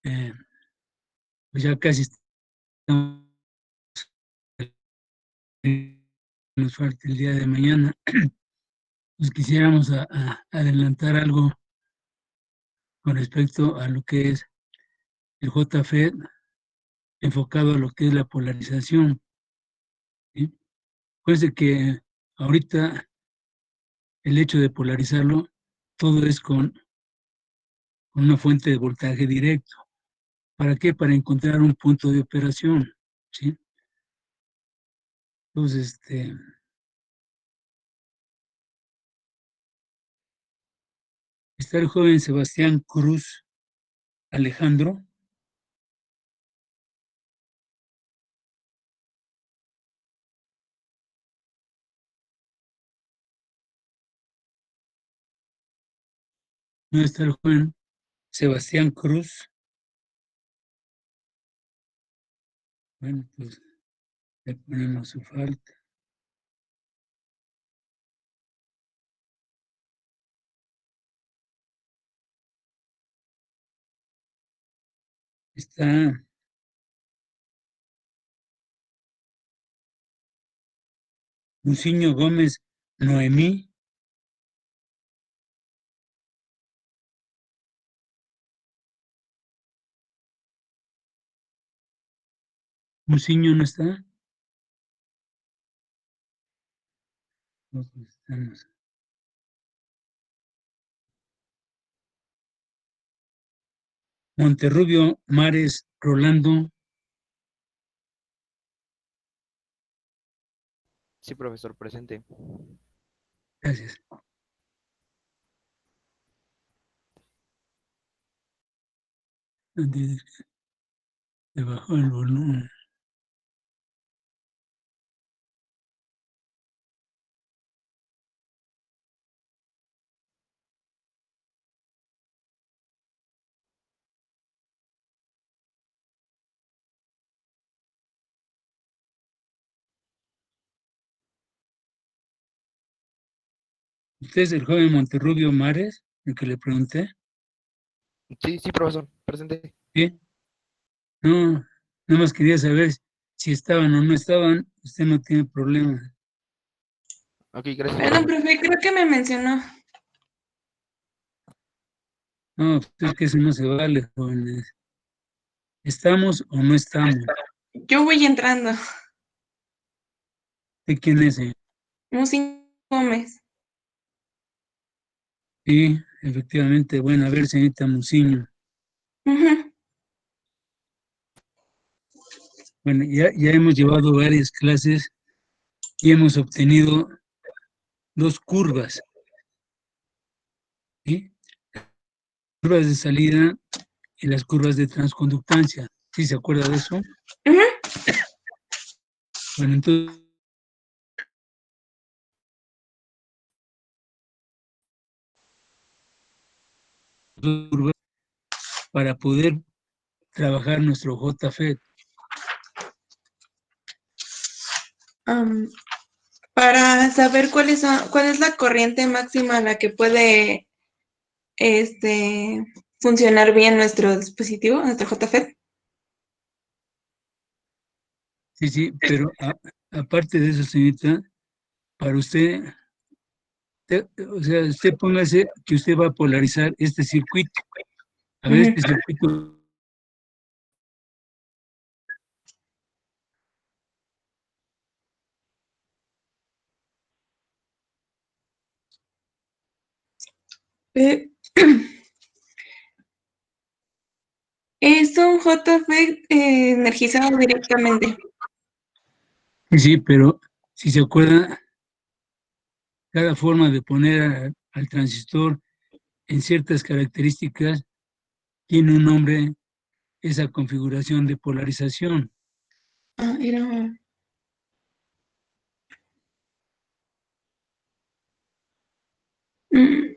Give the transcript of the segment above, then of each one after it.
eh, pues ya casi estamos, nos falta el día de mañana. Pues quisiéramos adelantar algo con respecto a lo que es el JFED enfocado a lo que es la polarización, ¿sí? Pues que ahorita el hecho de polarizarlo, todo es con una fuente de voltaje directo. ¿Para qué? Para encontrar un punto de operación, ¿sí? Entonces, está el joven Sebastián Cruz Alejandro. No está el joven Sebastián Cruz. Bueno, pues le ponemos su falta. Está Muciño Gómez Noemí. Muciño no está. No, pues estamos. Monterrubio Mares Rolando. Sí, profesor, presente. Gracias. Le bajó el volumen. ¿Usted es el joven Monterrubio Mares, el que le pregunté? Sí, sí, profesor, presente. Sí. No, nada más quería saber si estaban o no estaban. Usted no tiene problema. Ok, gracias, Perdón, profesor. profe, creo que me mencionó. No, pues es que eso no se vale, jóvenes. ¿Estamos o no estamos? Yo voy entrando. ¿De quién es? Muciño Gómez. Sí, efectivamente. Bueno, a ver, señorita Muciño. Ujú. Bueno, ya hemos llevado varias clases y hemos obtenido dos curvas, ¿sí? Curvas de salida y las curvas de transconductancia. ¿Sí se acuerda de eso? Ujú. Bueno, entonces, dos curvas para poder trabajar nuestro JFET. Am, para saber cuál es la corriente máxima a la que puede funcionar bien nuestro dispositivo, nuestro JFET. Sí, sí, pero aparte de eso, señorita, para usted, o sea, usted póngase que usted va a polarizar este circuito. A ver, Ujú. este circuito, Eh, es un JFET energizado directamente. sí, pero si se acuerda, cada forma de poner al transistor en ciertas características tiene un nombre, esa configuración de polarización. Ah, era. Mm,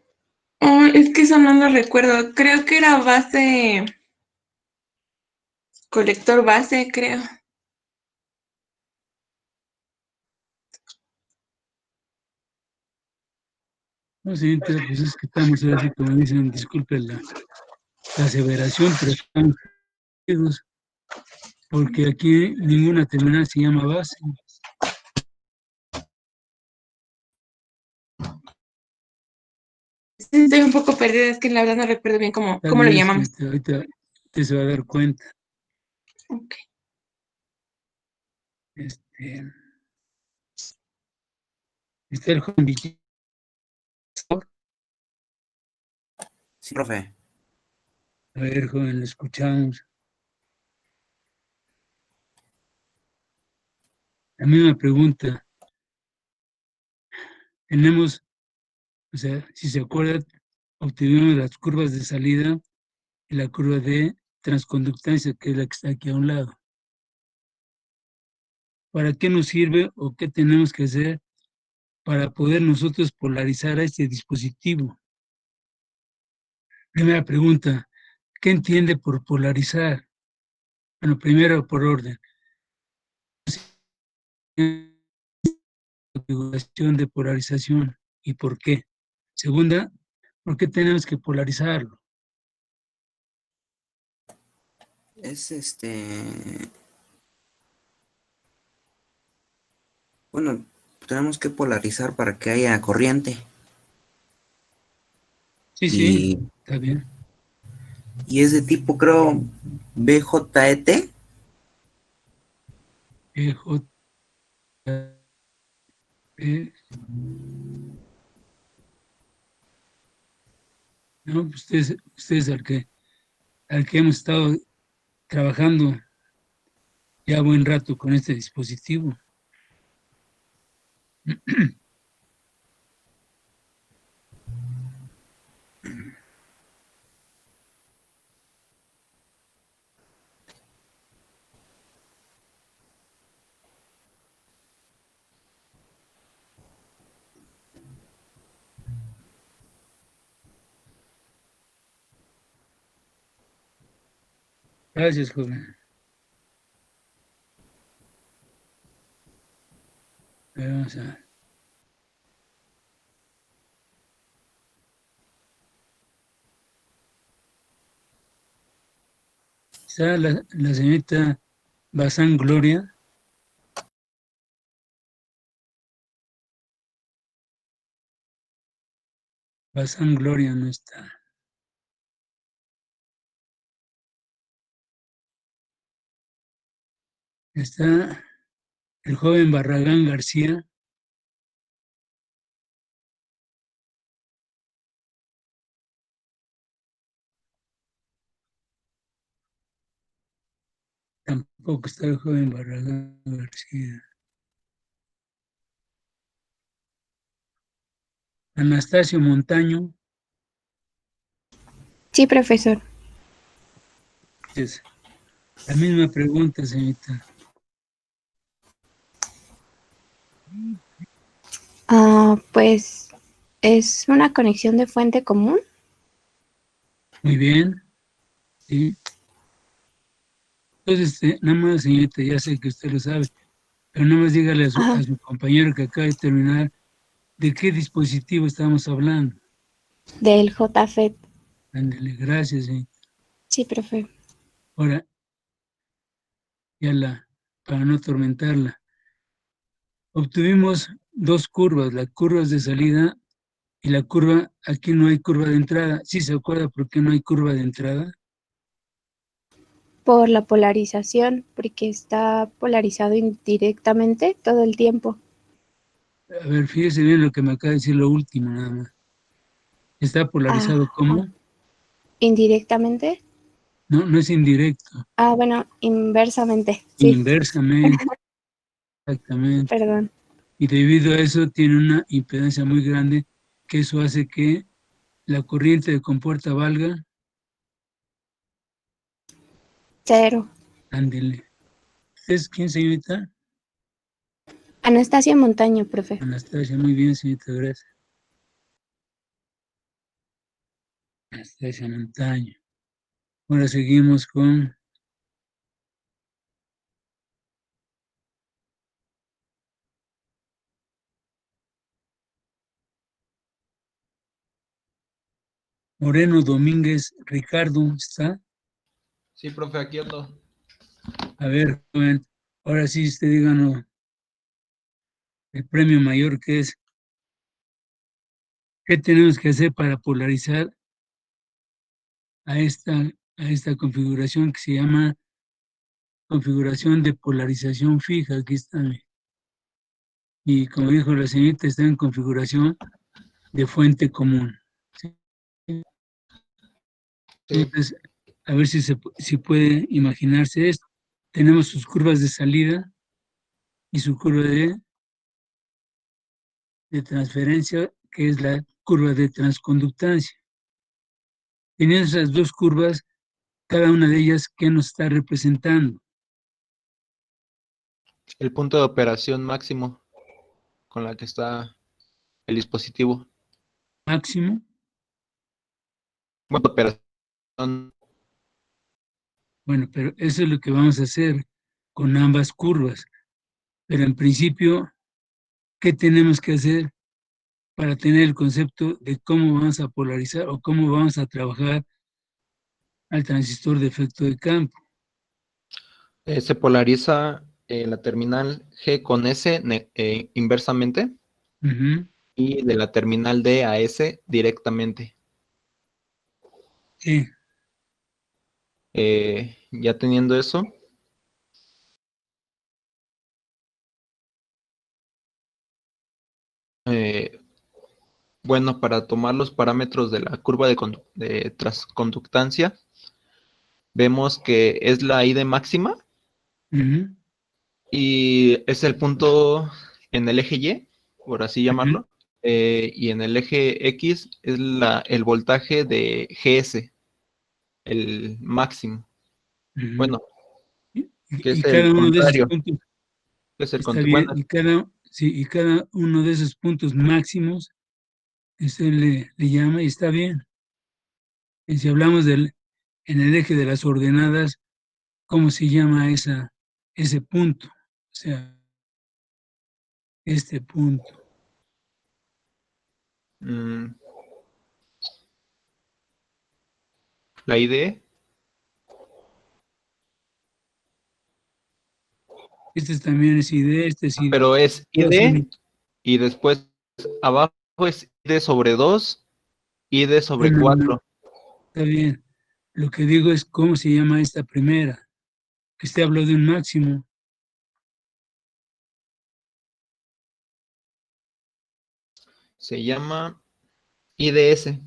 oh, es que eso no lo recuerdo. Creo que era base, colector base, creo. No, señorita, pues es que estamos así como dicen, disculpe la aseveración, pero estamos porque aquí ninguna terminal se llama base. Estoy un poco perdida, es que la verdad no recuerdo bien Está cómo lo bien, llamamos. ahorita usted se va a dar cuenta. Ok. Está el joven Villar. Sí, profe. A ver, joven, lo escuchamos. La misma pregunta. Tenemos, o sea, si se acuerda, obtuvimos las curvas de salida y la curva de transconductancia, que es la que está aquí a un lado. ¿Para qué nos sirve o qué tenemos que hacer para poder nosotros polarizar a este dispositivo? Primera pregunta, ¿qué entiende por polarizar? Bueno, primero por orden. Configuración de polarización y por qué. Segunda, ¿por qué tenemos que polarizarlo? Es bueno, tenemos que polarizar para que haya corriente. Sí, sí, Y, está bien. y es de tipo, creo, BJET. EJ, no, pues ustedes al que hemos estado trabajando ya buen rato con este dispositivo. Gracias, joven. Vamos a... Está la señorita Bazán Gloria. Bazán Gloria no está. Está el joven Barragán García. Tampoco está el joven Barragán García. Anastasio Montaño. Sí, profesor. Es la misma pregunta, señorita. Pues es una conexión de fuente común. Muy bien. Sí. Entonces, nada más, señorita, ya sé que usted lo sabe, pero nada más dígale a Ajá, su compañero que acaba de terminar de qué dispositivo estamos hablando. del JFET. Ándele, gracias, señorita. Sí, profe. Ahora, para no atormentarla, obtuvimos dos curvas, las curvas de salida y la curva, aquí no hay curva de entrada. ¿Sí se acuerda por qué no hay curva de entrada? Por la polarización, porque está polarizado indirectamente todo el tiempo. A ver, fíjese bien lo que me acaba de decir lo último, nada más. ¿Está polarizado Ajá. cómo? Indirectamente. No, no es indirecto, Bueno, inversamente. Sí, inversamente, exactamente. perdón. Y debido a eso tiene una impedancia muy grande, que eso hace que la corriente de compuerta valga, Cero. ándele. ¿Usted es quién, señorita? Anastasia Montaño, profe. Anastasia, muy bien, señorita, gracias. Anastasia Montaño. Ahora seguimos con Moreno Domínguez Ricardo, ¿está? Sí, profe, aquí ando. A ver, joven, ahora sí usted díganos el premio mayor que es, ¿qué tenemos que hacer para polarizar a esta configuración que se llama configuración de polarización fija? Aquí está. Y como dijo la señorita, está en configuración de fuente común. ¿Sí? Sí. Entonces, a ver si puede imaginarse esto. Tenemos sus curvas de salida y su curva de transferencia, que es la curva de transconductancia. Teniendo esas dos curvas, cada una de ellas, ¿qué nos está representando? El punto de operación máximo con la que está el dispositivo. Máximo. Bueno, operación. Bueno, pero eso es lo que vamos a hacer con ambas curvas. Pero en principio, ¿qué tenemos que hacer para tener el concepto de cómo vamos a polarizar o cómo vamos a trabajar al transistor de efecto de campo? Se polariza la terminal G con S inversamente Ujú. y de la terminal D a S directamente. Sí, Ya teniendo eso, bueno, para tomar los parámetros de la curva de transconductancia, vemos que es la ID máxima ujú, y es el punto en el eje Y, por así ujú, llamarlo, y en el eje X es el voltaje de GS, el máximo. ujú. Bueno, que Y es el cada uno de esos contrario, puntos que es el está bueno, bien, y cada uno de esos puntos máximos, usted le llama y está bien. Y si hablamos en el eje de las ordenadas, ¿cómo se llama ese punto? O sea, este punto. mm, la ID, Este también es ID, este es ID. pero es Todos son ID y después abajo es ID sobre 2, ID no, sobre no, no, 4. está bien. Lo que digo es cómo se llama esta primera. Que usted habló de un máximo. Se llama IDS.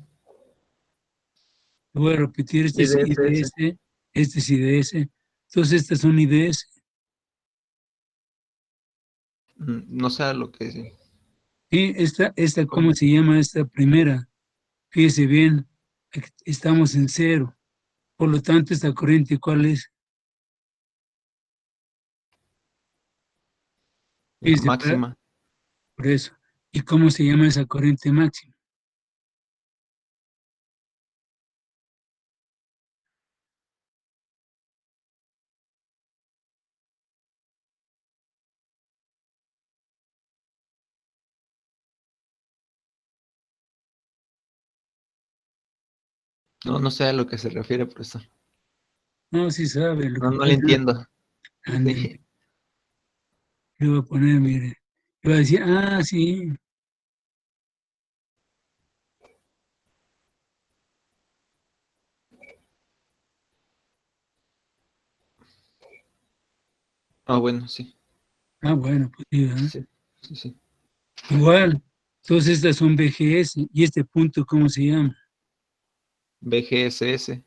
Voy a repetir, este es IDSS. IDS, este es IDS. Entonces estas son IDS. No sé lo que es. Y ¿cómo se llama esta primera? Fíjese bien, estamos en cero. Por lo tanto, esta corriente, ¿cuál es? La Fíjese, máxima. por eso. ¿Y cómo se llama esa corriente máxima? No sé a lo que se refiere, profesor. No, sí sabe. Lo No, que no le pasa, entiendo. ándele, Sí. le voy a poner, mire. Le voy a decir, sí. Bueno, sí. Bueno, pues sí, ¿verdad? Sí, sí, sí. Igual, todas estas son BGS. ¿Y este punto cómo se llama? BGSS.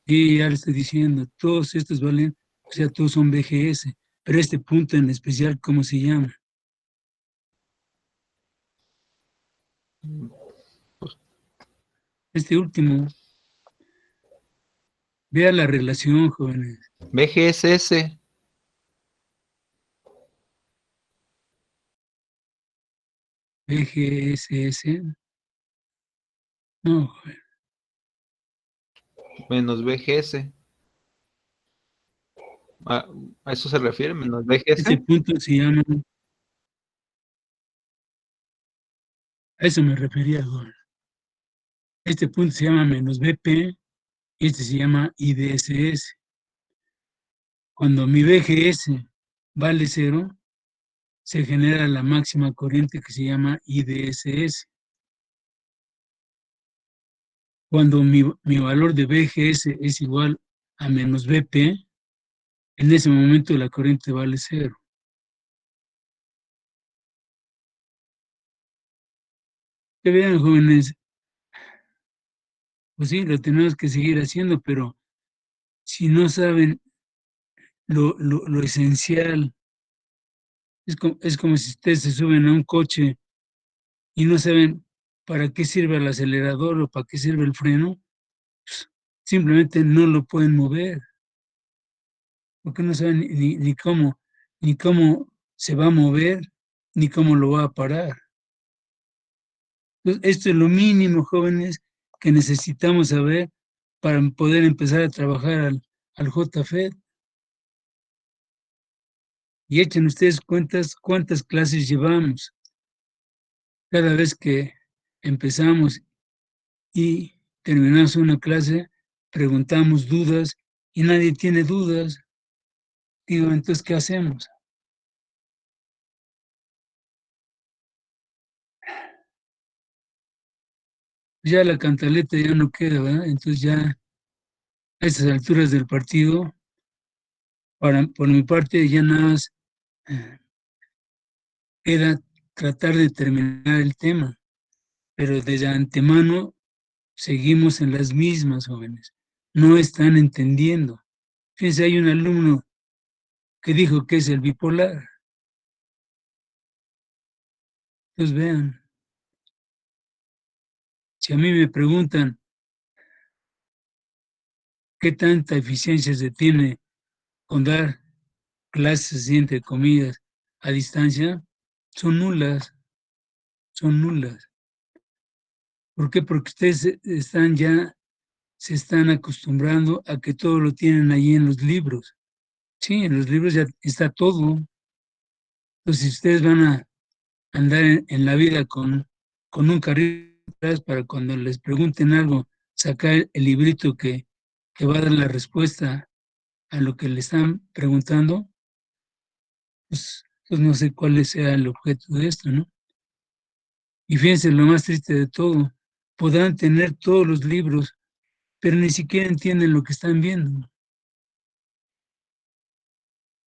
Y ya le estoy diciendo, todos estos valen, o sea, todos son BGS. Pero este punto en especial, ¿cómo se llama? Este último, vea la relación, jóvenes. BGSS. BGSS. No, joven. Menos BGS. ¿A eso se refiere? Menos Este BGS. punto se llama, a eso me refería, joven. Este punto se llama menos BP y este se llama IDSS. Cuando mi BGS vale 0, se genera la máxima corriente que se llama IDSS. Cuando mi valor de BGS es igual a menos BP, en ese momento la corriente vale 0. Que vean, jóvenes, pues sí, lo tenemos que seguir haciendo, pero si no saben lo esencial, es como si ustedes se suben a un coche y no saben para qué sirve el acelerador o para qué sirve el freno, pues, simplemente no lo pueden mover, porque no saben ni cómo se va a mover, ni cómo lo va a parar. Entonces, esto es lo mínimo, jóvenes, que necesitamos saber para poder empezar a trabajar al JFED. Y echen ustedes cuentas cuántas clases llevamos. Cada vez que empezamos y terminamos una clase, preguntamos dudas y nadie tiene dudas. Digo, entonces, ¿qué hacemos? Ya la cantaleta ya no queda, ¿verdad? Entonces ya a estas alturas del partido, por mi parte, ya nada más queda tratar de terminar el tema, pero desde antemano seguimos en las mismas, jóvenes. No están entendiendo. Fíjense, hay un alumno que dijo que es el bipolar. Entonces vean, si a mí me preguntan qué tanta eficiencia se tiene con dar clases, entre comillas, a distancia, son nulas, son nulas. ¿Por qué? Porque ustedes se están acostumbrando a que todo lo tienen ahí en los libros. Sí, en los libros ya está todo. Entonces, si ustedes van a andar en la vida con un carrito atrás para cuando les pregunten algo, sacar el librito que va a dar la respuesta a lo que le están preguntando, pues no sé cuál sea el objeto de esto, ¿no? Y fíjense, lo más triste de todo, podrán tener todos los libros, pero ni siquiera entienden lo que están viendo.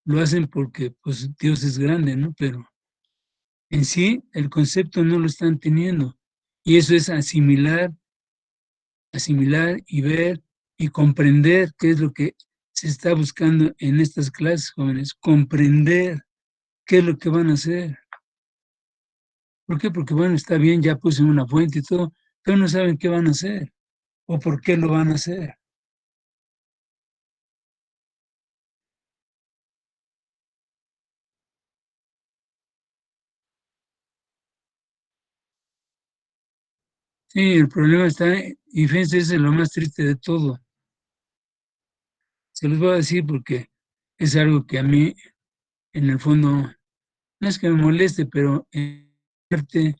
Lo hacen porque, pues, Dios es grande, ¿no? Pero en sí, el concepto no lo están teniendo. Y eso es asimilar y ver y comprender qué es lo que se está buscando en estas clases, jóvenes. Comprender qué es lo que van a hacer. ¿Por qué? Porque, bueno, está bien, ya puse una fuente y todo, pero no saben qué van a hacer o por qué lo van a hacer. Sí, el problema está, y fíjense, ese es lo más triste de todo. Se los voy a decir porque es algo que a mí, en el fondo, no es que me moleste, pero en parte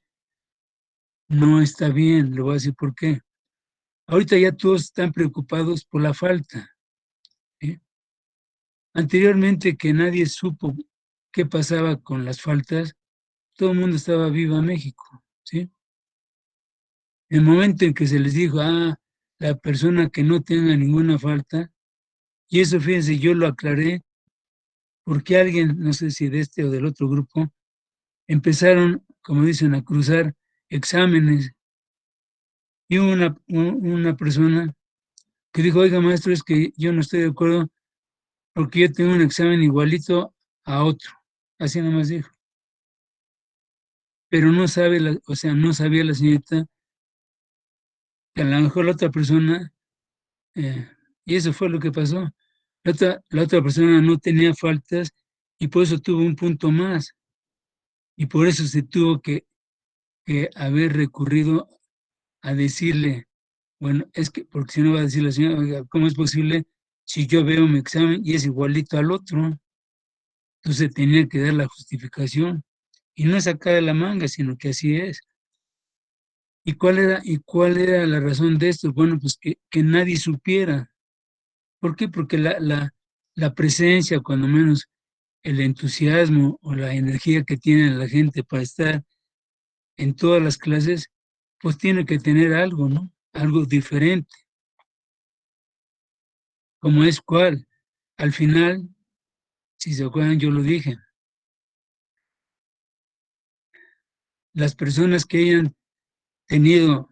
no está bien. Le voy a decir por qué. Ahorita ya todos están preocupados por la falta, ¿sí? Anteriormente, que nadie supo qué pasaba con las faltas, todo el mundo estaba viva México, ¿sí? El momento en que se les dijo, la persona que no tenga ninguna falta, y eso, fíjense, yo lo aclaré porque alguien, no sé si de este o del otro grupo, empezaron, como dicen, a cruzar exámenes. Y hubo una persona que dijo, oiga, maestro, es que yo no estoy de acuerdo porque yo tengo un examen igualito a otro. Así nomás dijo. Pero no sabe, no sabía la señorita que a lo mejor la otra persona, y eso fue lo que pasó. La otra persona no tenía faltas y por eso tuvo un punto más. Y por eso se tuvo que haber recurrido a decirle, bueno, es que, porque si no va a decir la señora, oiga, ¿cómo es posible si yo veo mi examen y es igualito al otro? Entonces tenía que dar la justificación. Y no es sacar de la manga, sino que así es. y cuál era la razón de esto? Bueno, pues que nadie supiera. ¿Por qué? Porque la presencia, cuando menos el entusiasmo o la energía que tiene la gente para estar en todas las clases, pues tiene que tener algo, ¿no? Algo diferente. Como es cuál. Al final, si se acuerdan, yo lo dije, las personas que hayan tenido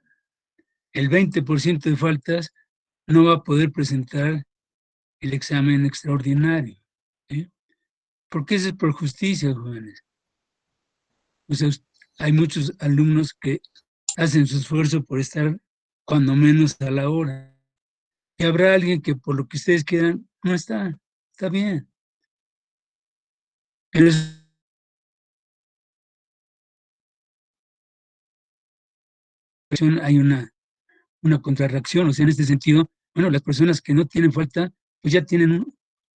el 20% de faltas no va a poder presentar el examen extraordinario. ¿Sí? Porque eso es por justicia, jóvenes. O sea, hay muchos alumnos que hacen su esfuerzo por estar cuando menos a la hora. Y habrá alguien que por lo que ustedes quieran no está bien. Pero hay una contrarreacción, o sea, en este sentido, bueno, las personas que no tienen falta, pues ya tienen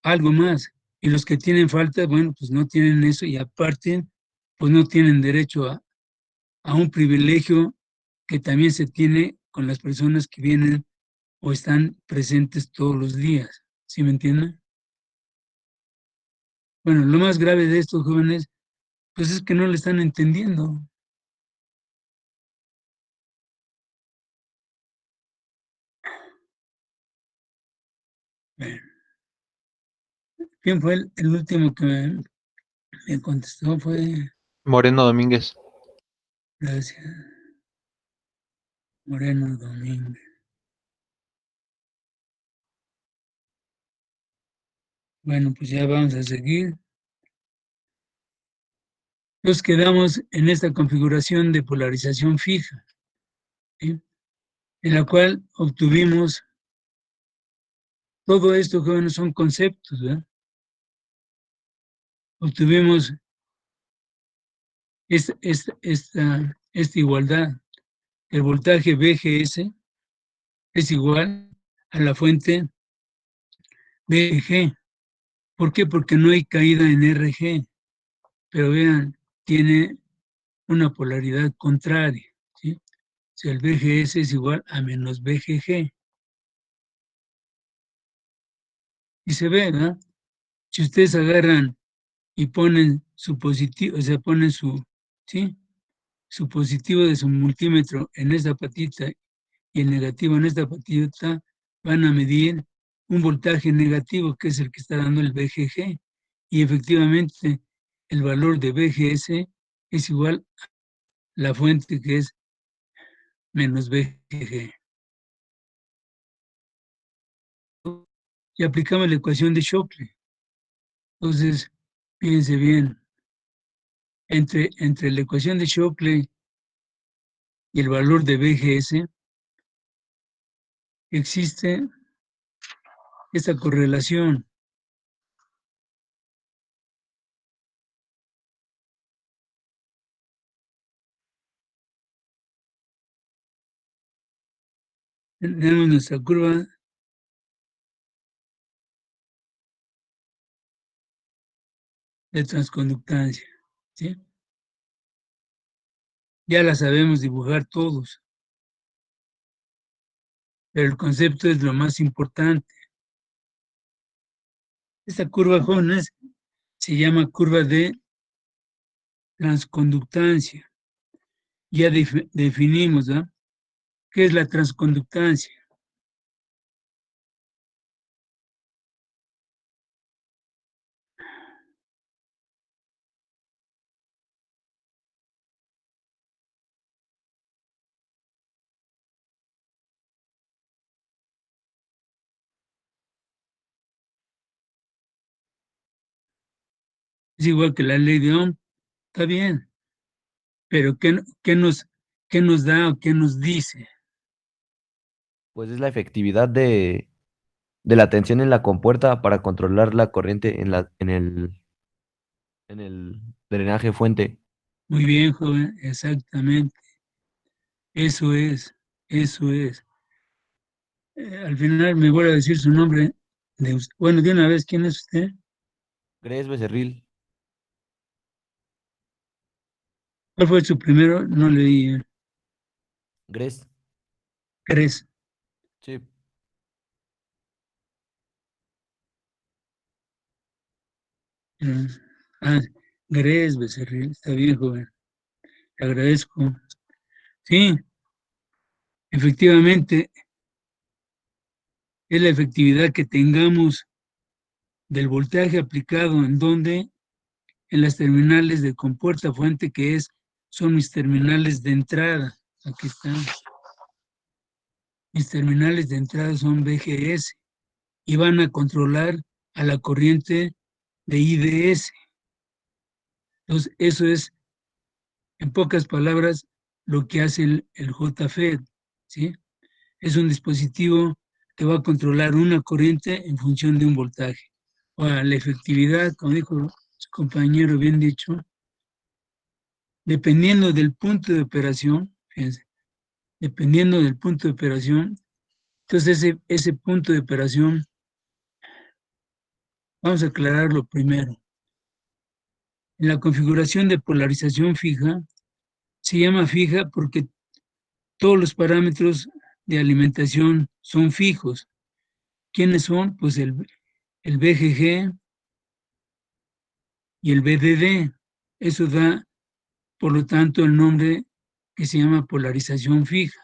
algo más, y los que tienen falta, bueno, pues no tienen eso, y aparte, pues no tienen derecho a un privilegio que también se tiene con las personas que vienen o están presentes todos los días, ¿sí me entienden? Bueno, lo más grave de estos jóvenes, pues es que no le están entendiendo. Bueno, ¿quién fue el último que me contestó? Fue, Moreno Domínguez. gracias, Moreno Domínguez. Bueno, pues ya vamos a seguir. Nos quedamos en esta configuración de polarización fija, ¿sí? En la cual obtuvimos todo esto, jóvenes, son conceptos, ¿verdad? Obtuvimos esta igualdad. El voltaje VGS es igual a la fuente VG. ¿Por qué? Porque no hay caída en RG, pero vean, tiene una polaridad contraria, ¿sí? O sea, el VGS es igual a menos VGG. Y se ve, ¿verdad? Si ustedes agarran y ponen su positivo, o sea, ponen ¿sí? Su positivo de su multímetro en esta patita y el negativo en esta patita, van a medir un voltaje negativo, que es el que está dando el VGG. Y efectivamente, el valor de VGS es igual a la fuente, que es menos VGG. Y aplicamos la ecuación de Shockley. Entonces, fíjense bien, entre la ecuación de Shockley y el valor de VGS existe esta correlación. Tenemos nuestra curva de transconductancia, ¿sí? Ya la sabemos dibujar todos, pero el concepto es lo más importante. Esta curva, jóvenes, se llama curva de transconductancia. Ya definimos, ¿no? ¿Qué es la transconductancia? Es igual que la ley de Ohm, está bien, pero qué nos da o qué nos dice? Pues es la efectividad de la tensión en la compuerta para controlar la corriente en el drenaje fuente. Muy bien, joven, exactamente. Eso es, eso es. Al final me vuelve a decir su nombre. Bueno, de una vez, ¿quién es usted? Grace Becerril. ¿Cuál fue su primero? No leí. Gres. ¿Crees? Sí. Mm, Ah, Gres, Becerril, está bien, joven. Te agradezco. Sí, efectivamente, es la efectividad que tengamos del voltaje aplicado en donde en las terminales de compuerta fuente son mis terminales de entrada. Aquí están. Mis terminales de entrada son VGS y van a controlar a la corriente de IDS. Entonces, eso es, en pocas palabras, lo que hace el JFET, ¿sí? Es un dispositivo que va a controlar una corriente en función de un voltaje. Ahora, la efectividad, como dijo su compañero bien dicho, dependiendo del punto de operación, fíjense, dependiendo del punto de operación, entonces ese punto de operación, vamos a aclararlo primero. En la configuración de polarización fija, se llama fija porque todos los parámetros de alimentación son fijos. ¿Quiénes son? Pues el BGG y el BDD. Eso da, por lo tanto, el nombre que se llama polarización fija,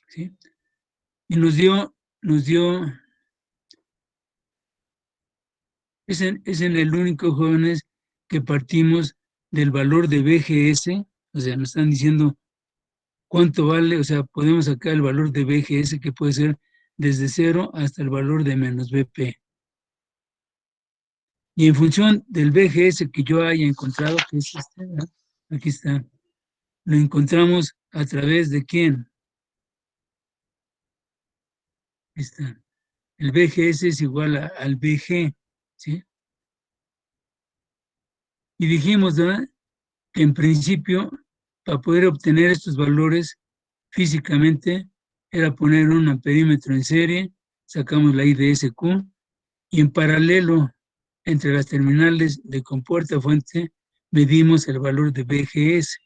¿sí? Y nos dio, es en el único, jóvenes, que partimos del valor de BGS, o sea, nos están diciendo cuánto vale, o sea, podemos sacar el valor de BGS que puede ser desde 0 hasta el valor de menos BP. Y en función del BGS que yo haya encontrado, que es este, ¿verdad? Aquí está, lo encontramos a través de quién. Aquí está. El BGS es igual al BG, ¿sí? Y dijimos, ¿verdad?, que en principio, para poder obtener estos valores físicamente, era poner un amperímetro en serie, sacamos la IDSQ, y en paralelo, entre las terminales de compuerta fuente, medimos el valor de BGS,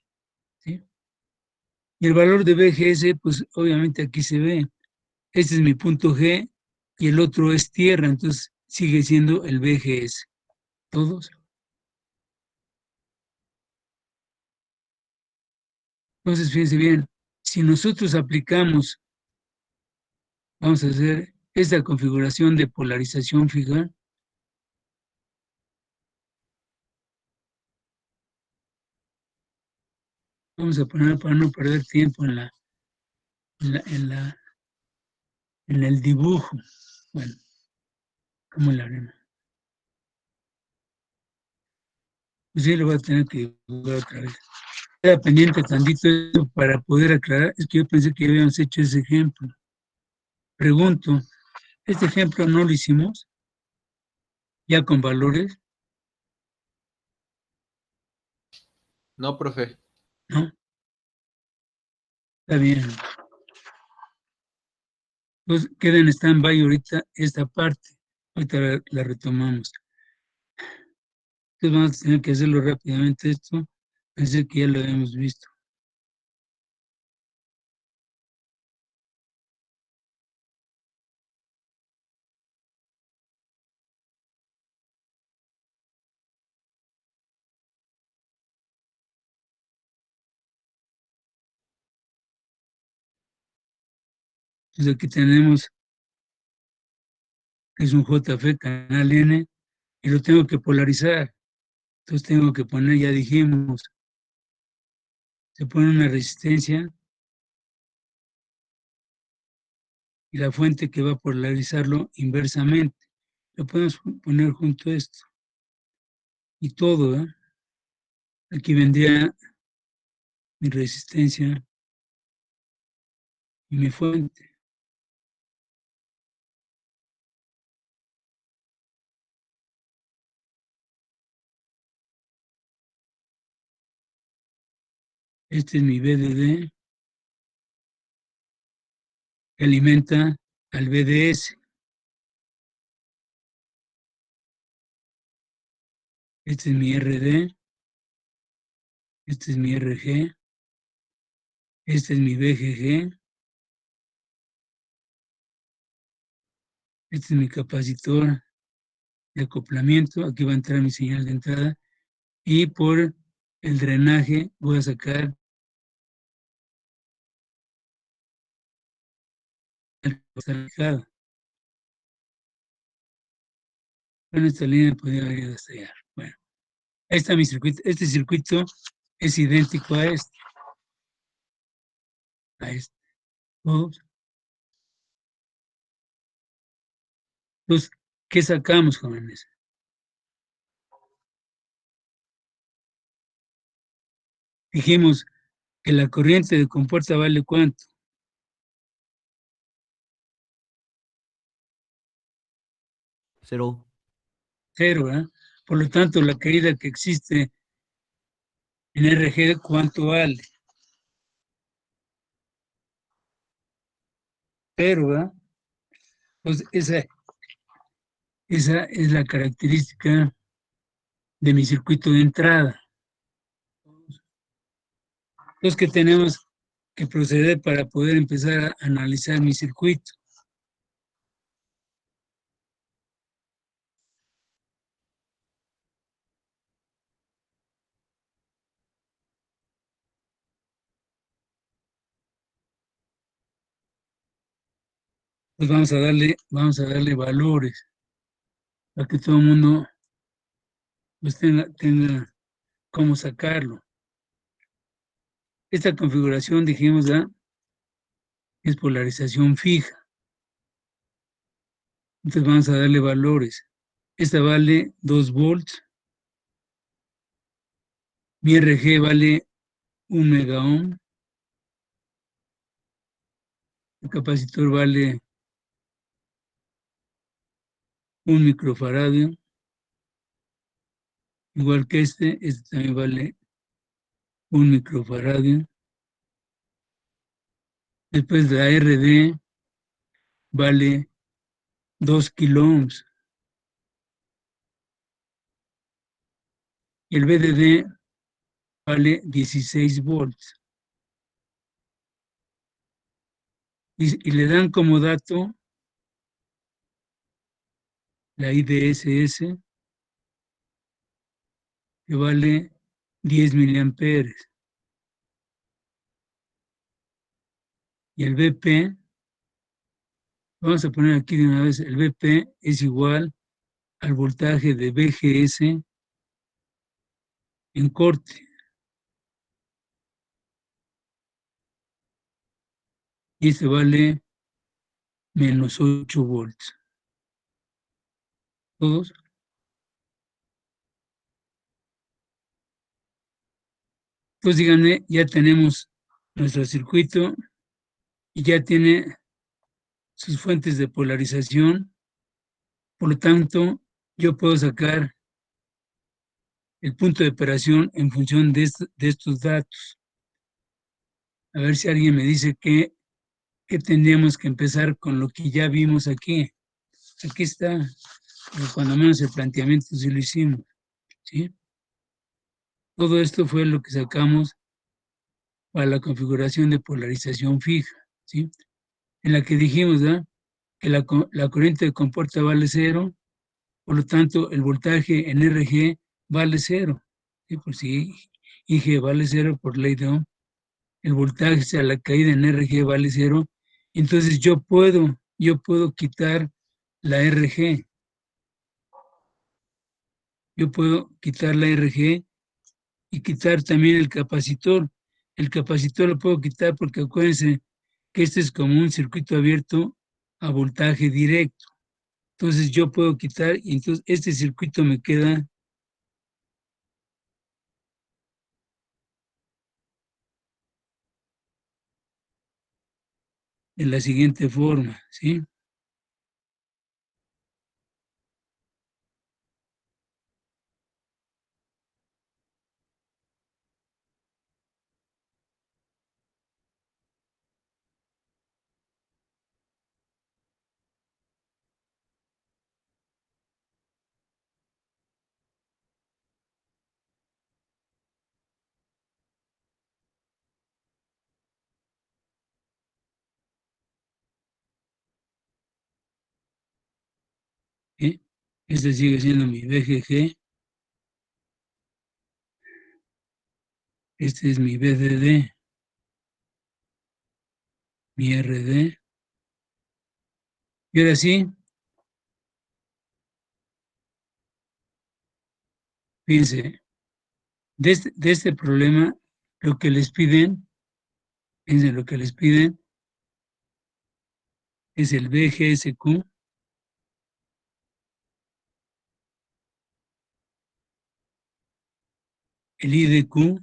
¿sí? Y el valor de BGS, pues obviamente aquí se ve, este es mi punto G y el otro es tierra, entonces sigue siendo el BGS. ¿Todos? Entonces, fíjense bien, si nosotros aplicamos, vamos a hacer esta configuración de polarización fija, vamos a poner para no perder tiempo en la, en la, en el dibujo. Bueno, ¿cómo la haremos? Pues sí, lo voy a tener que dibujar otra vez. Queda pendiente tantito eso para poder aclarar. Es que yo pensé que habíamos hecho ese ejemplo. Pregunto, ¿este ejemplo no lo hicimos ya con valores? No, profe. ¿No? Está bien. Pues queda en stand-by ahorita esta parte. Ahorita la retomamos. Entonces vamos a tener que hacerlo rápidamente esto. Pensé que ya lo habíamos visto. Entonces aquí tenemos que es un JF canal N y lo tengo que polarizar. Entonces tengo que poner, ya dijimos, se pone una resistencia y la fuente que va a polarizarlo inversamente. Lo podemos poner junto a esto. Y todo, ¿eh? Aquí vendría mi resistencia y mi fuente. Este es mi VDD que alimenta al VDS. Este es mi RD. Este es mi RG. Este es mi VGG. Este es mi capacitor de acoplamiento. Aquí va a entrar mi señal de entrada. Y por el drenaje voy a sacar el que está alejado. Bueno, esta línea podría haber ido hasta allá. Bueno, ahí está mi circuito. Este circuito es idéntico a este. A este. Todos. Entonces, ¿qué sacamos, jóvenes? Dijimos que la corriente de compuerta vale ¿cuánto? 0. 0, ¿verdad? Por lo tanto, la caída que existe en RG, ¿cuánto vale? 0, ¿verdad? Entonces, esa es la característica de mi circuito de entrada. Entonces, ¿qué tenemos que proceder para poder empezar a analizar mi circuito? Pues vamos a darle valores para que todo el mundo pues tenga cómo sacarlo. Esta configuración, dijimos, ¿verdad?, es polarización fija. Entonces vamos a darle valores. Esta vale 2 volts. Mi RG vale 1 megaohm. El capacitor vale 1 microfaradio. Igual que este también vale 1 microfaradio. Después la RD vale 2 kiloohms. Y el VDD vale 16 volts. Y le dan como dato la IDSS, que vale 10 miliamperes. Y el BP, vamos a poner aquí de una vez, el BP es igual al voltaje de VGS en corte. Y este vale menos 8 volts. ¿Todos? Entonces díganme, ya tenemos nuestro circuito y ya tiene sus fuentes de polarización. Por lo tanto, yo puedo sacar el punto de operación en función de estos datos. A ver si alguien me dice que tendríamos que empezar con lo que ya vimos aquí. Aquí está, cuando menos el planteamiento sí lo hicimos, ¿sí? Todo esto fue lo que sacamos para la configuración de polarización fija, ¿sí? En la que dijimos, ¿verdad?, que la corriente de compuerta vale 0, por lo tanto, el voltaje en RG vale 0. ¿Sí? Por si IG vale 0 por ley de Ohm, el voltaje a la caída en RG vale 0. Entonces yo puedo quitar la RG. Yo puedo quitar la RG y quitar también el capacitor. El capacitor lo puedo quitar porque acuérdense que este es como un circuito abierto a voltaje directo. Entonces yo puedo quitar y entonces este circuito me queda de la siguiente forma, ¿sí? Este sigue siendo mi BGG. Este es mi BDD, mi RD. Y ahora sí, fíjense, de este problema, lo que les piden, fíjense, lo que les piden es el BGSQ, el IDQ,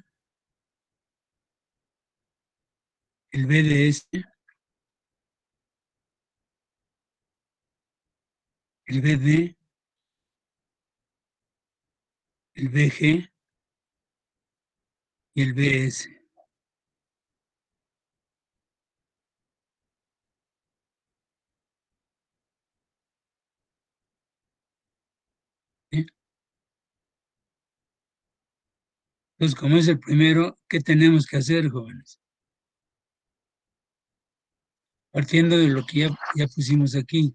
el BDS, el BD, el BG y el BS. ¿Sí? Entonces, como es el primero, ¿qué tenemos que hacer, jóvenes? Partiendo de lo que ya pusimos aquí.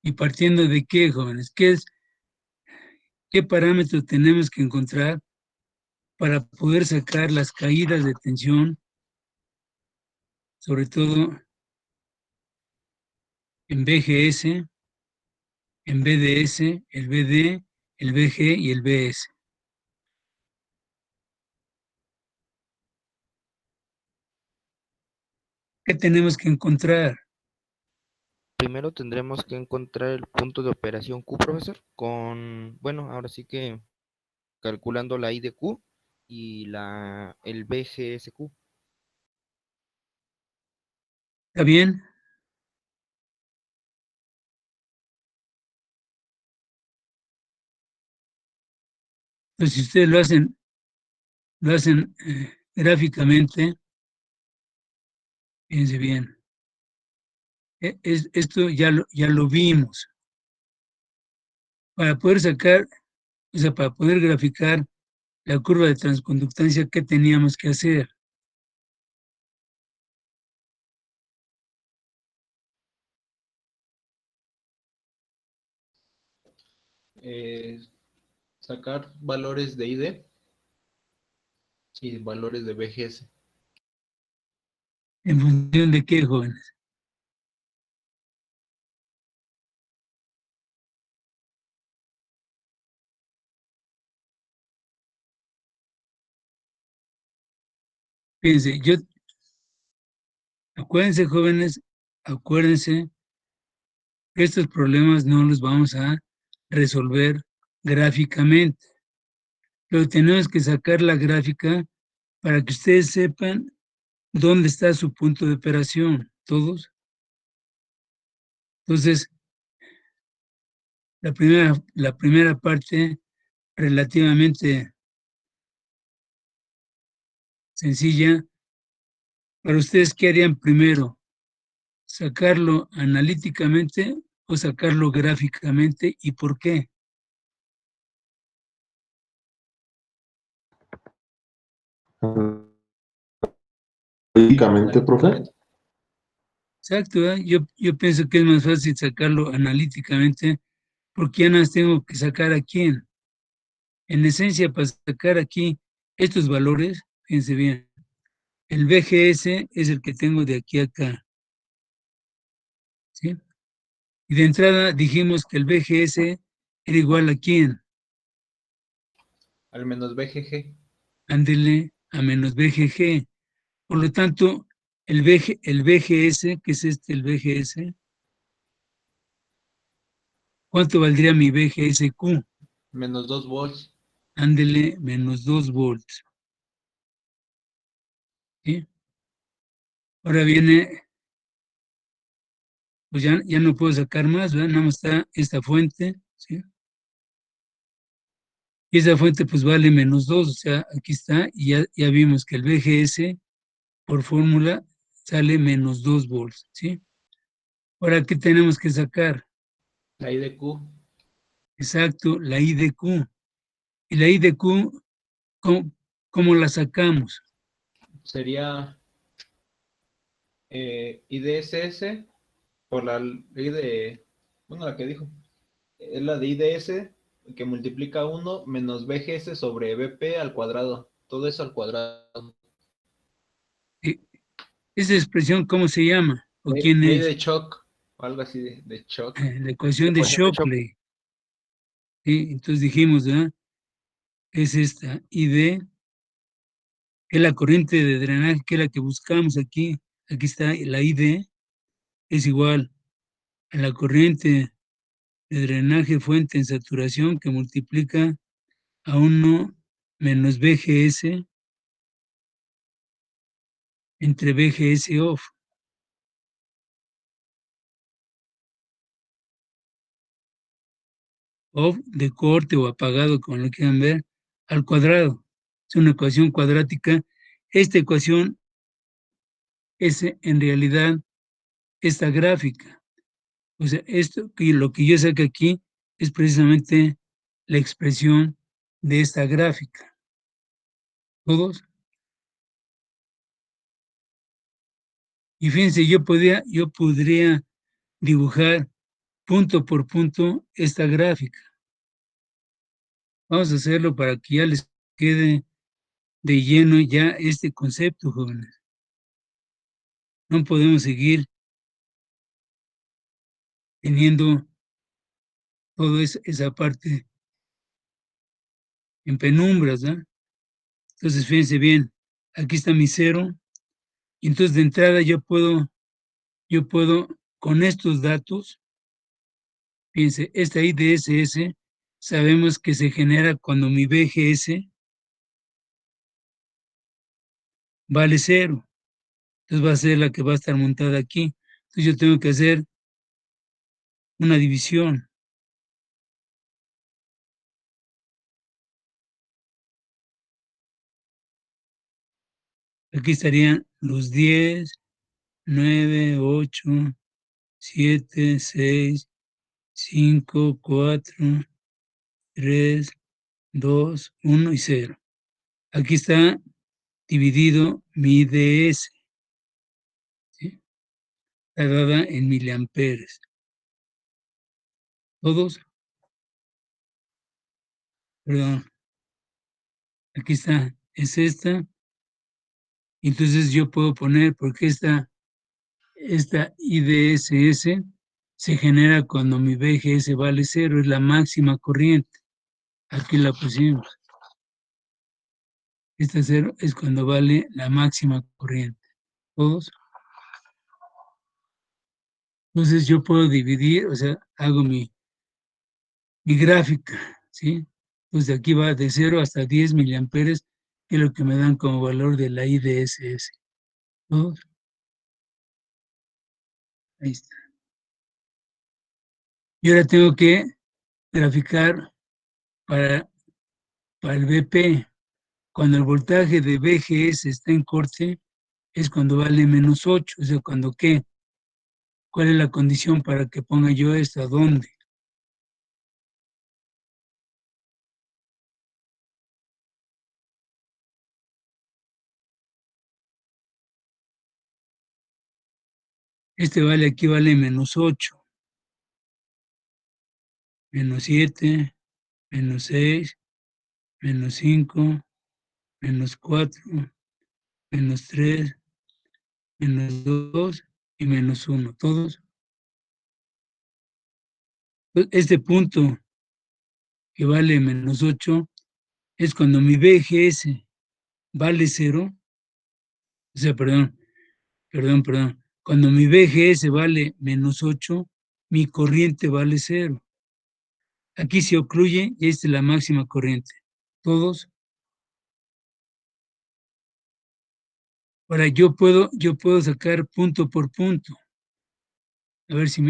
¿Y partiendo de qué, jóvenes? ¿Qué parámetros tenemos que encontrar para poder sacar las caídas de tensión, sobre todo en BGS, en BDS, el BD, el BG y el BS? ¿Qué tenemos que encontrar? Primero tendremos que encontrar el punto de operación Q, profesor, bueno, ahora sí que calculando la I de Q y el BGSQ. ¿Está bien? Entonces, si ustedes lo hacen gráficamente, fíjense bien. Esto ya lo vimos. Para poder sacar, o sea, para poder graficar la curva de transconductancia, ¿qué teníamos que hacer? Sacar valores de ID y valores de BGS. ¿En función de qué, jóvenes? Fíjense, acuérdense, jóvenes, acuérdense que estos problemas no los vamos a resolver gráficamente. Pero tenemos que sacar la gráfica para que ustedes sepan dónde está su punto de operación, todos. Entonces, la primera parte relativamente sencilla. Para ustedes, ¿qué harían primero? ¿Sacarlo analíticamente o sacarlo gráficamente y por qué? Lógicamente, profe. Exacto, ¿eh? Yo pienso que es más fácil sacarlo analíticamente porque ya nada más tengo que sacar a quién. En esencia, para sacar aquí estos valores, fíjense bien, el BGS es el que tengo de aquí a acá, ¿sí? Y de entrada dijimos que el BGS era igual a quién, Al menos BGG. ándele a menos BGG. Por lo tanto, el BGS, que es el BGS, ¿cuánto valdría mi BGSQ? Menos 2 volts. Ándele menos 2 volts, ¿sí? Ahora viene, pues ya no puedo sacar más, ¿verdad? Nada más está esta fuente, ¿sí? Y esa fuente pues vale menos 2, o sea, aquí está, y ya vimos que el BGS por fórmula sale menos 2 volts, ¿sí? Ahora, ¿qué tenemos que sacar? La I de Q Exacto, la IDQ. Y la IDQ, ¿cómo, cómo la sacamos? sería IDSS por la ley de, bueno, la que dijo, Es la de IDS, que multiplica 1 menos BGS sobre BP al cuadrado. Todo eso al cuadrado. Eh, ¿Esa expresión cómo se llama? ¿O Ley quién es? de Shock, o algo así de Shock. La ecuación de Ecuación de Shockley. ¿Sí? Entonces dijimos, ¿verdad? Es esta ID, que es la corriente de drenaje, que es la que buscamos aquí. Aquí está la ID, es igual a la corriente de drenaje fuente en saturación que multiplica a 1 menos BGS entre BGS off. Off de corte o apagado, como lo quieran ver, al cuadrado. Es una ecuación cuadrática. Esta ecuación es en realidad esta gráfica. O sea, lo que yo saco aquí es precisamente la expresión de esta gráfica. ¿Todos? Y fíjense, yo podría dibujar punto por punto esta gráfica. Vamos a hacerlo para que ya les quede de lleno ya este concepto, jóvenes. No podemos seguir teniendo toda esa parte en penumbras, ¿no? Entonces, fíjense bien, aquí está mi cero, y entonces de entrada yo puedo con estos datos, fíjense, esta IDSS sabemos que se genera cuando mi BGS vale 0. Entonces va a ser la que va a estar montada aquí. Entonces yo tengo que hacer una división. Aquí estarían los 10, 9, 8, 7, 6, 5, 4, 3, 2, 1 y 0. Aquí está dividido mi DS, ¿sí? Está dada en miliamperes. ¿Todos? Perdón. Aquí está, es esta. Entonces yo puedo poner, porque esta IDSS se genera cuando mi BGS vale 0, es la máxima corriente. Aquí la pusimos. Esta 0 es cuando vale la máxima corriente. ¿Todos? Entonces yo puedo dividir, o sea, hago mi gráfica, ¿sí? Entonces aquí va de 0 hasta 10 miliamperes, que es lo que me dan como valor de la IDSS. ¿Todos? Ahí está. Y ahora tengo que graficar para el BP. Cuando el voltaje de BGS está en corte, es cuando vale menos 8. O sea, cuando ¿qué? ¿Cuál es la condición para que ponga yo esto? ¿A dónde? Aquí vale menos 8, menos 7, menos 6, menos 5, menos 4, menos 3, menos 2 y menos 1. ¿Todos? Este punto que vale menos 8 es cuando mi BGS vale 0. O sea, perdón. Cuando mi BGS vale menos 8, mi corriente vale 0. Aquí se ocluye y esta es la máxima corriente. ¿Todos? Ahora yo puedo sacar punto por punto. A ver si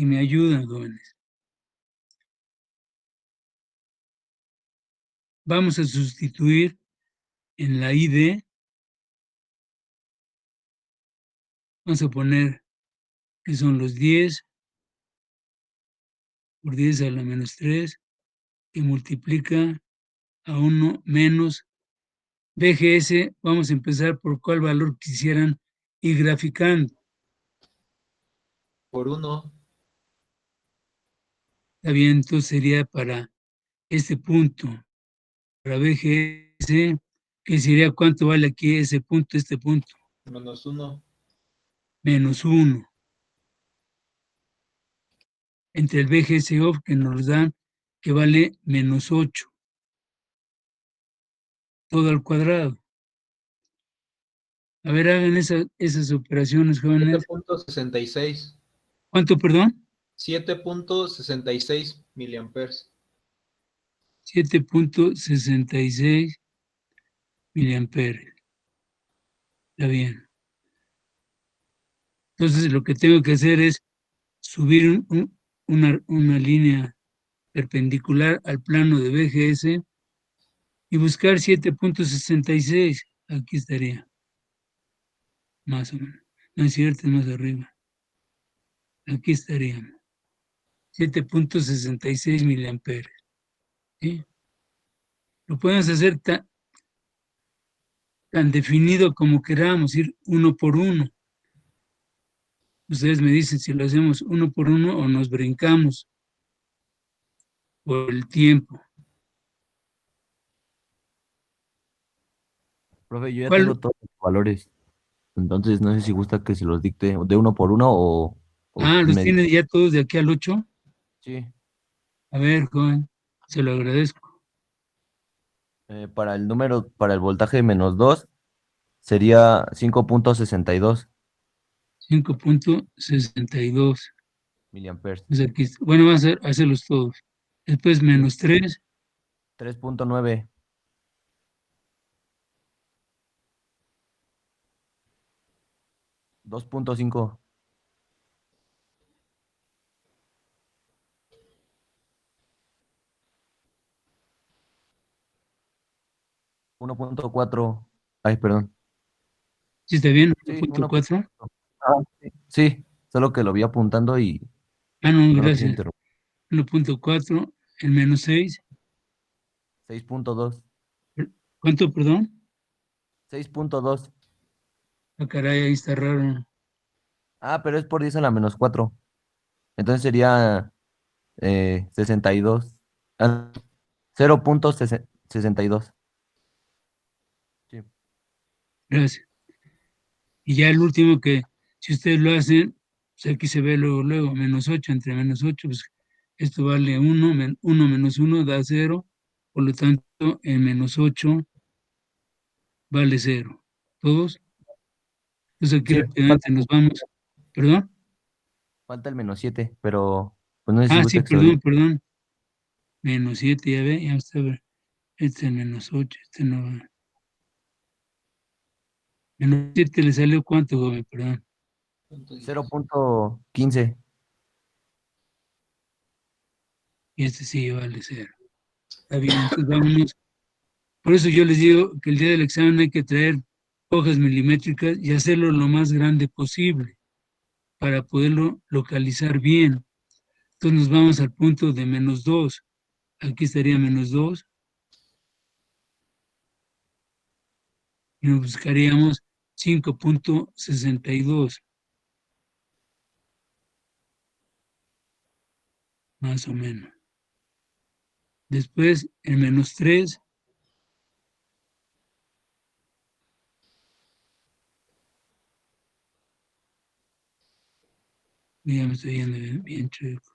me ayudan, jóvenes. Vamos a sustituir en la ID. Vamos a poner que son los 10 por 10 a la menos 3, que multiplica a 1 menos BGS. Vamos a empezar por cuál valor quisieran ir graficando. Por 1. Está bien, entonces sería para este punto, para BGS, que sería cuánto vale aquí ese punto, este punto, -1. -1. Entre el BGS off que nos dan, que vale -8. Todo al cuadrado. A ver, hagan esas operaciones, jóvenes. 7.66. ¿Cuánto, perdón? 7.66 miliamperes. 7.66 miliamperes. Está bien. Entonces, lo que tengo que hacer es subir una línea perpendicular al plano de BGS y buscar 7.66. Aquí estaría, más o menos. No es cierto, es más arriba. Aquí estaríamos. 7.66 miliamperes. ¿Sí? Lo podemos hacer tan definido como queramos, ir uno por uno. Ustedes me dicen si lo hacemos uno por uno o nos brincamos por el tiempo. Profe, yo ya ¿Cuál? tengo todos los valores. Entonces, no sé si gusta que se los dicte de uno por uno o Ah, usted ¿los me dice. tiene ya todos de aquí al 8? Sí. A ver, joven, se lo agradezco. Para el voltaje -2 sería 5.62 5.62. miliamperes. Pues aquí bueno, vamos a hacerlos todos. Después Sí. -3, 3.9, 2.5, 1.4. Ay, perdón. ¿sí está bien? Sí, 1.4. sí. Sí, solo que lo vi apuntando y Ah, no, no lo quise gracias. interrumpir. 1.4, el -6. 6.2. ¿Cuánto, perdón? 6.2. Ah, caray, ahí está raro. Ah, pero es por 10 a la -4. Entonces sería 62. Ah, 0.62. Sí. Gracias. Y ya el último que, si ustedes lo hacen, pues aquí se ve luego, -8, entre -8, pues esto vale 1, 1 menos 1 da 0, por lo tanto, en -8 vale 0. ¿Todos? Entonces aquí Sí, rápidamente nos vamos. ¿Perdón? falta el -7, pero pues no sé si Ah, sí, gusta que se lo diga. perdón. -7, ya ve, ya está. Este es -8, este no va. -7 le salió cuánto, joven, perdón. 0.15. Y este sí vale 0. Está bien, entonces vámonos. Por eso yo les digo que el día del examen hay que traer hojas milimétricas y hacerlo lo más grande posible para poderlo localizar bien. Entonces nos vamos al punto de -2. Aquí estaría -2 y nos buscaríamos 5.62, más o menos. Después, el -3, ya me estoy yendo bien chueco.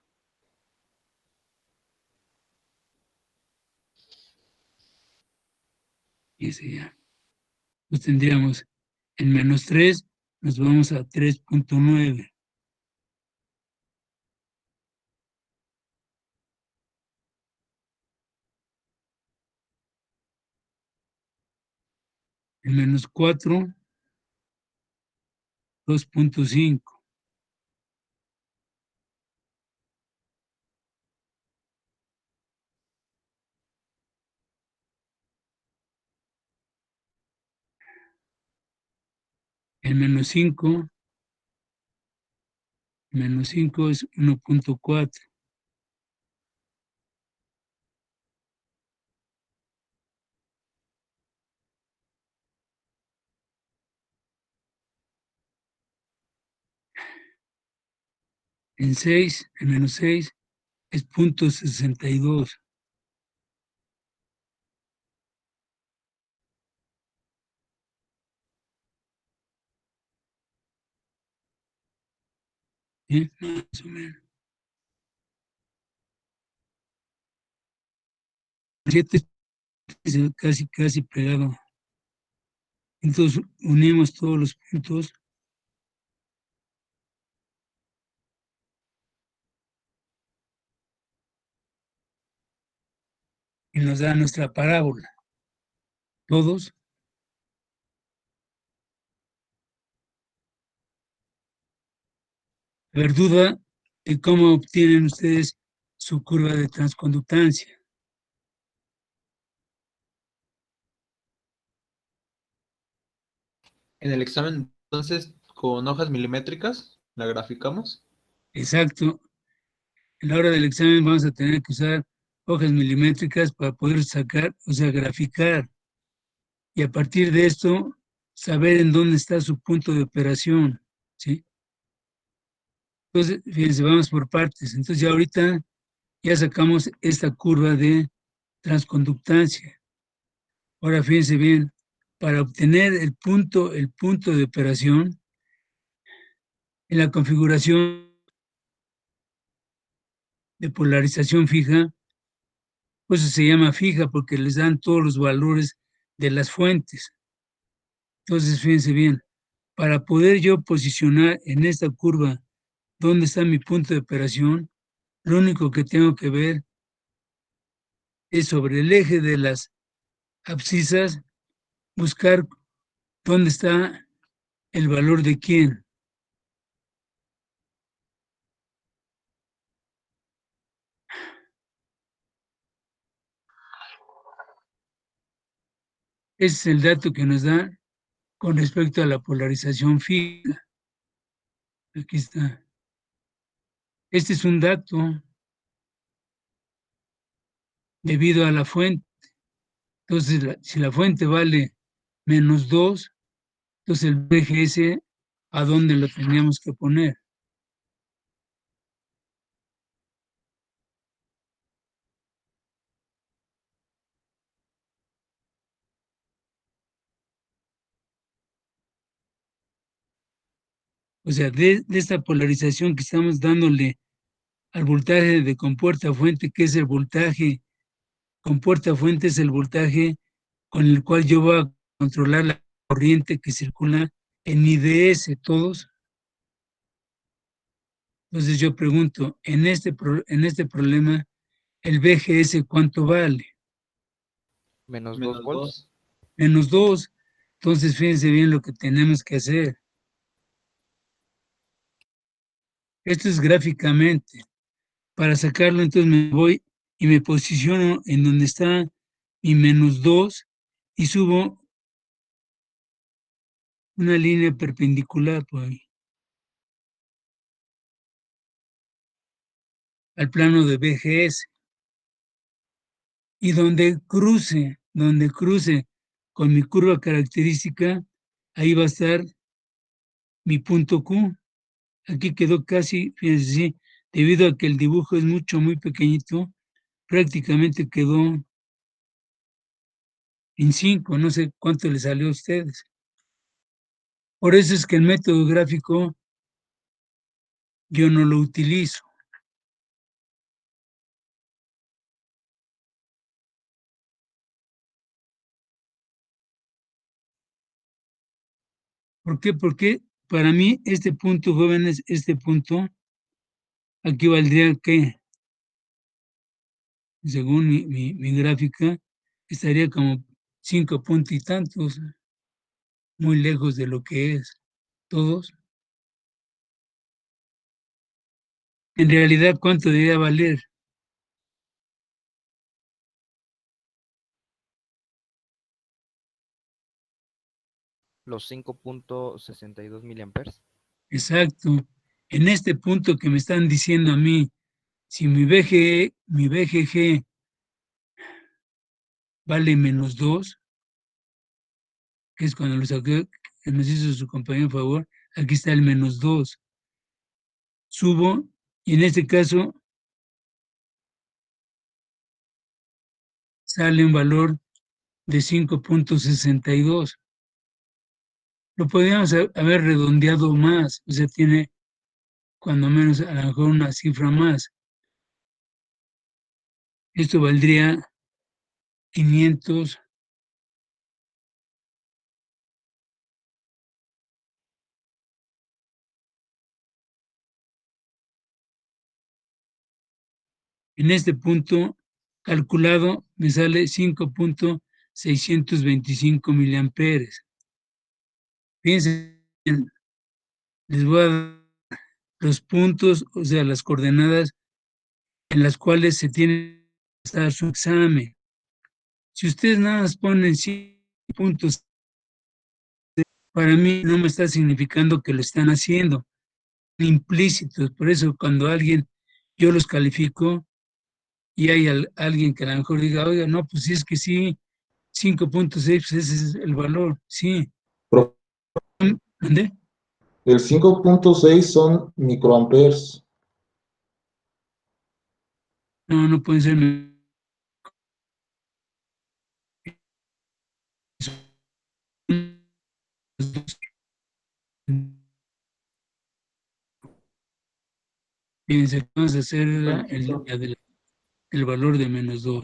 Y ese ya. Pues tendríamos en -3, nos vamos a 3.9. En -4, 2.5. En -5, -5 es 1.4. En 6, en -6 es 0.62. ¿Sí? Más o menos. 7 casi pegado. Entonces unimos todos los puntos y nos da nuestra parábola. Todos. A ver, duda de cómo obtienen ustedes su curva de transconductancia. En el examen, entonces, con hojas milimétricas, la graficamos. Exacto. En la hora del examen vamos a tener que usar hojas milimétricas para poder sacar, o sea, graficar. Y a partir de esto, saber en dónde está su punto de operación. ¿Sí? Entonces, fíjense, vamos por partes. Entonces ya ahorita ya sacamos esta curva de transconductancia. Ahora fíjense bien, para obtener el punto de operación, en la configuración de polarización fija, pues se llama fija porque les dan todos los valores de las fuentes. Entonces, fíjense bien, para poder yo posicionar en esta curva dónde está mi punto de operación, lo único que tengo que ver es sobre el eje de las abscisas, buscar dónde está el valor de quién. Ese es el dato que nos da con respecto a la polarización fija. Aquí está. Este es un dato debido a la fuente. Entonces, si la fuente vale -2, entonces el BGS, ¿a dónde lo tendríamos que poner? O sea, de esta polarización que estamos dándole al voltaje de compuerta fuente, que es el voltaje, compuerta fuente es el voltaje con el cual yo voy a controlar la corriente que circula en IDS, todos. Entonces yo pregunto, en este problema, ¿el BGS cuánto vale? Menos 2 Menos volts. -2. Entonces fíjense bien lo que tenemos que hacer. Esto es gráficamente. Para sacarlo, entonces me voy y me posiciono en donde está mi -2 y subo una línea perpendicular por ahí, al plano de BGS. Y donde cruce con mi curva característica, ahí va a estar mi punto Q. Aquí quedó casi, fíjense, sí, debido a que el dibujo es muy pequeñito, prácticamente quedó en 5, no sé cuánto le salió a ustedes. Por eso es que el método gráfico yo no lo utilizo. ¿Por qué? Porque para mí este punto, jóvenes, este punto, aquí valdría que, según mi gráfica, estaría como 5 puntos y tantos, muy lejos de lo que es. Todos. En realidad, ¿cuánto debería valer? Los 5.62 miliamperes. Exacto. En este punto que me están diciendo a mí, si mi BGG vale -2, que es cuando lo saqué, que nos hizo su compañero a favor, aquí está el -2. Subo y en este caso sale un valor de 5.62. Lo podríamos haber redondeado más, o sea, tiene cuando menos a lo mejor una cifra más. Esto valdría 500. En este punto calculado me sale 5.625 miliamperes. Fíjense, les voy a dar los puntos, o sea, las coordenadas en las cuales se tiene que estar su examen. Si ustedes nada más ponen 5 puntos, para mí no me está significando que lo están haciendo, implícitos. Por eso cuando yo los califico y hay alguien que a lo mejor diga, oiga, no, pues sí es que sí, 5.6, pues ese es el valor, sí. Pro- ¿Dónde? El 5.6 son microamperes. No, no pueden ser. Fíjense, vamos a hacer el valor de menos 2.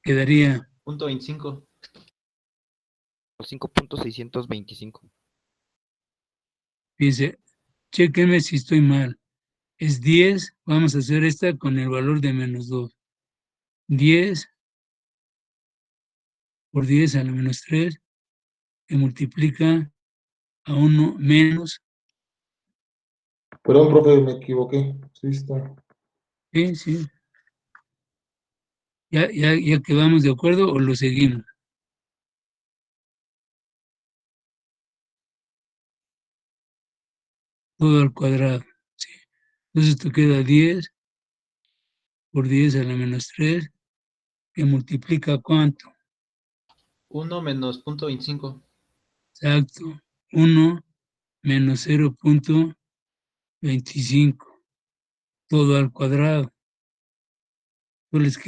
Quedaría, Punto 25. 5.625. fíjense, chéquenme si estoy mal. Es 10, vamos a hacer esta con el valor de menos 2. 10 por 10 a la menos 3, que multiplica a 1 menos. Perdón, profe, me equivoqué. Sí, está. Sí, sí. ¿Ya quedamos de acuerdo o lo seguimos? Todo al cuadrado. Sí. Entonces esto queda 10 por 10 a la menos 3, que multiplica ¿cuánto? 1 menos punto 25. Exacto. 1 menos 0.25. Todo al cuadrado. Entonces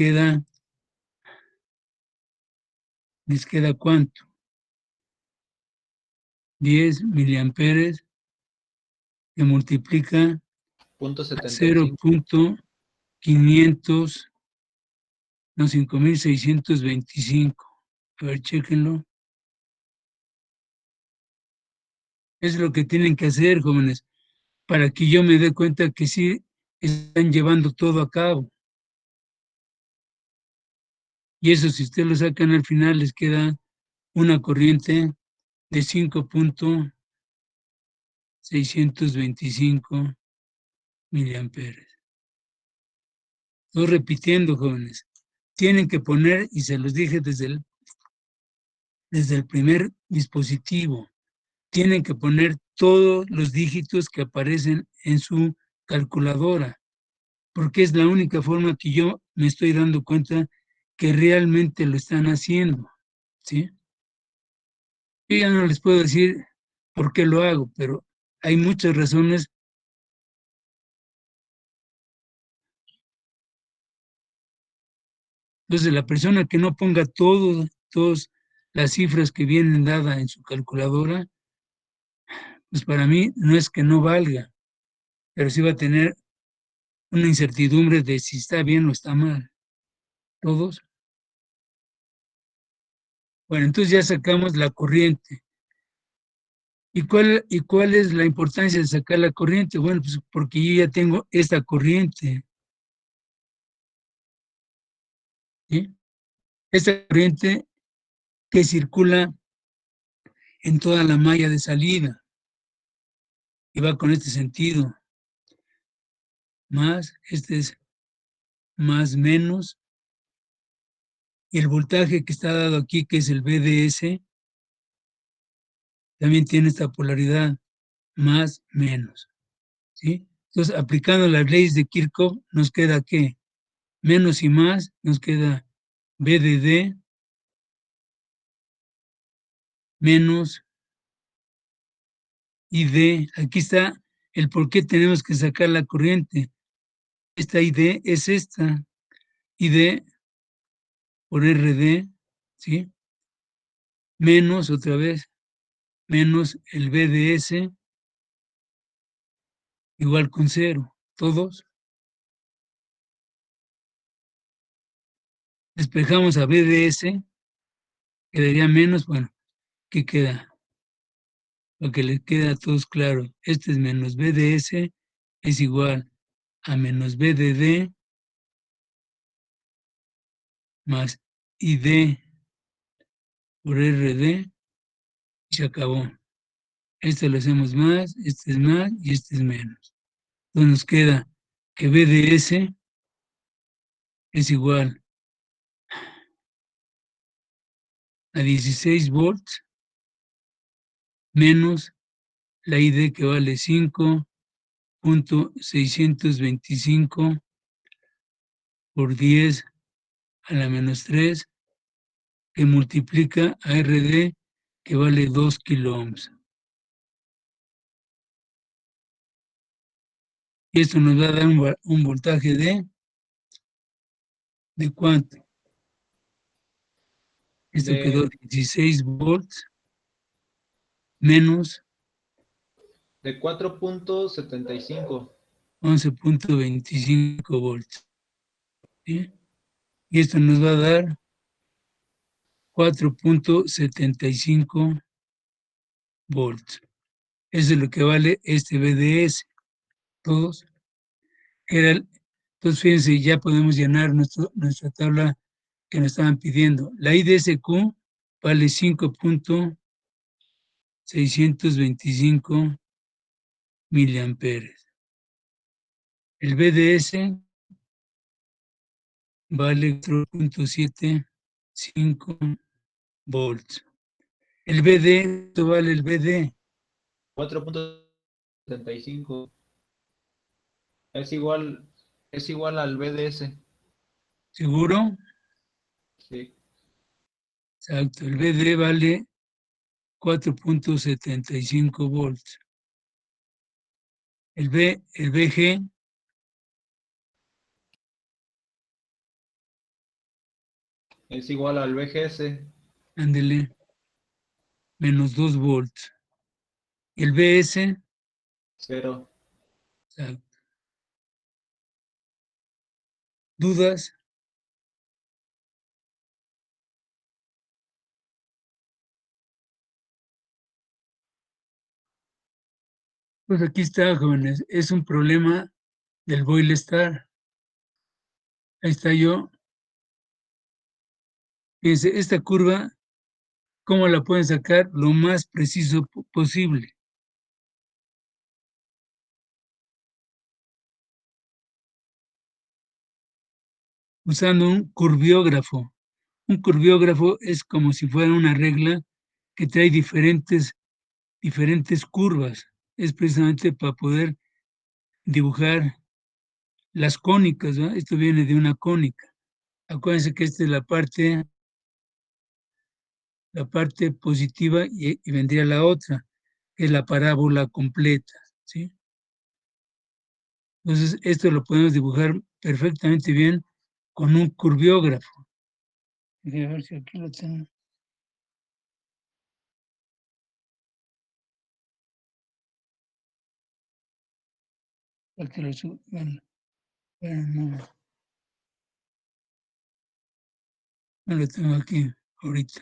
les queda ¿cuánto? 10 miliamperes que multiplica Punto a 75. 0.500, no, 5.625. A ver, chéquenlo. Es lo que tienen que hacer, jóvenes, para que yo me dé cuenta que sí están llevando todo a cabo. Y eso, si ustedes lo sacan al final, les queda una corriente de 5.625 miliamperes. Estoy repitiendo, jóvenes. Tienen que poner, y se los dije desde el primer dispositivo, tienen que poner todos los dígitos que aparecen en su calculadora, porque es la única forma que yo me estoy dando cuenta que realmente lo están haciendo, ¿sí? Yo ya no les puedo decir por qué lo hago, pero hay muchas razones. Entonces, la persona que no ponga todas las cifras que vienen dadas en su calculadora, pues para mí no es que no valga, pero sí va a tener una incertidumbre de si está bien o está mal. ¿Todos? Bueno, entonces ya sacamos la corriente. ¿Y cuál es la importancia de sacar la corriente? Bueno, pues porque yo ya tengo esta corriente, ¿sí? Esta corriente que circula en toda la malla de salida y va con este sentido. Más, este es más menos, y el voltaje que está dado aquí, que es el BDS, también tiene esta polaridad, más, menos, ¿sí? Entonces, aplicando las leyes de Kirchhoff, nos queda ¿qué? Menos y más, nos queda BDD menos ID. Aquí está el por qué tenemos que sacar la corriente. Esta ID es esta. ID por RD, ¿sí? Menos, otra vez, menos el BDS, igual con 0. Todos. Despejamos a BDS, quedaría menos, bueno, ¿qué queda? Lo que les queda a todos claro, este es menos BDS, es igual a menos BDD más ID por RD, y se acabó. Esto lo hacemos más, este es más y este es menos. Entonces nos queda que BDS es igual a 16 volts menos la ID que vale 5.625 por 10 a la menos 3 que multiplica a RD que vale 2 kiloohms. Y esto nos va a dar un voltaje ¿de cuánto? Esto quedó 16 volts menos De 4.75. 11.25 volts. ¿Sí? Y esto nos va a dar 4.75 volts. Eso es lo que vale este BDS. Todos. Entonces, fíjense, ya podemos llenar nuestra tabla que nos estaban pidiendo. La IDSQ vale 5.625 miliamperes. El BDS vale 4.75 volts. El BD, ¿cuánto vale el BD? 4.75. Es igual al BDS. ¿Seguro? Sí. Exacto. El BD vale 4.75 volts. El BG, Es igual al BGS. ándele, menos 2 volts. Y el BS, 0. exacto. ¿Dudas? Pues aquí está, jóvenes. Es un problema del Boyle Star. Ahí está yo. Fíjense, esta curva, ¿cómo la pueden sacar? Lo más preciso posible. Usando un curviógrafo. Un curviógrafo es como si fuera una regla que trae diferentes curvas. Es precisamente para poder dibujar las cónicas, ¿no? Esto viene de una cónica. Acuérdense que esta es la parte positiva y vendría la otra, que es la parábola completa, ¿sí? Entonces, esto lo podemos dibujar perfectamente bien con un curviógrafo. A ver si aquí lo tengo. Aquí lo subo. Bueno, no lo tengo aquí ahorita.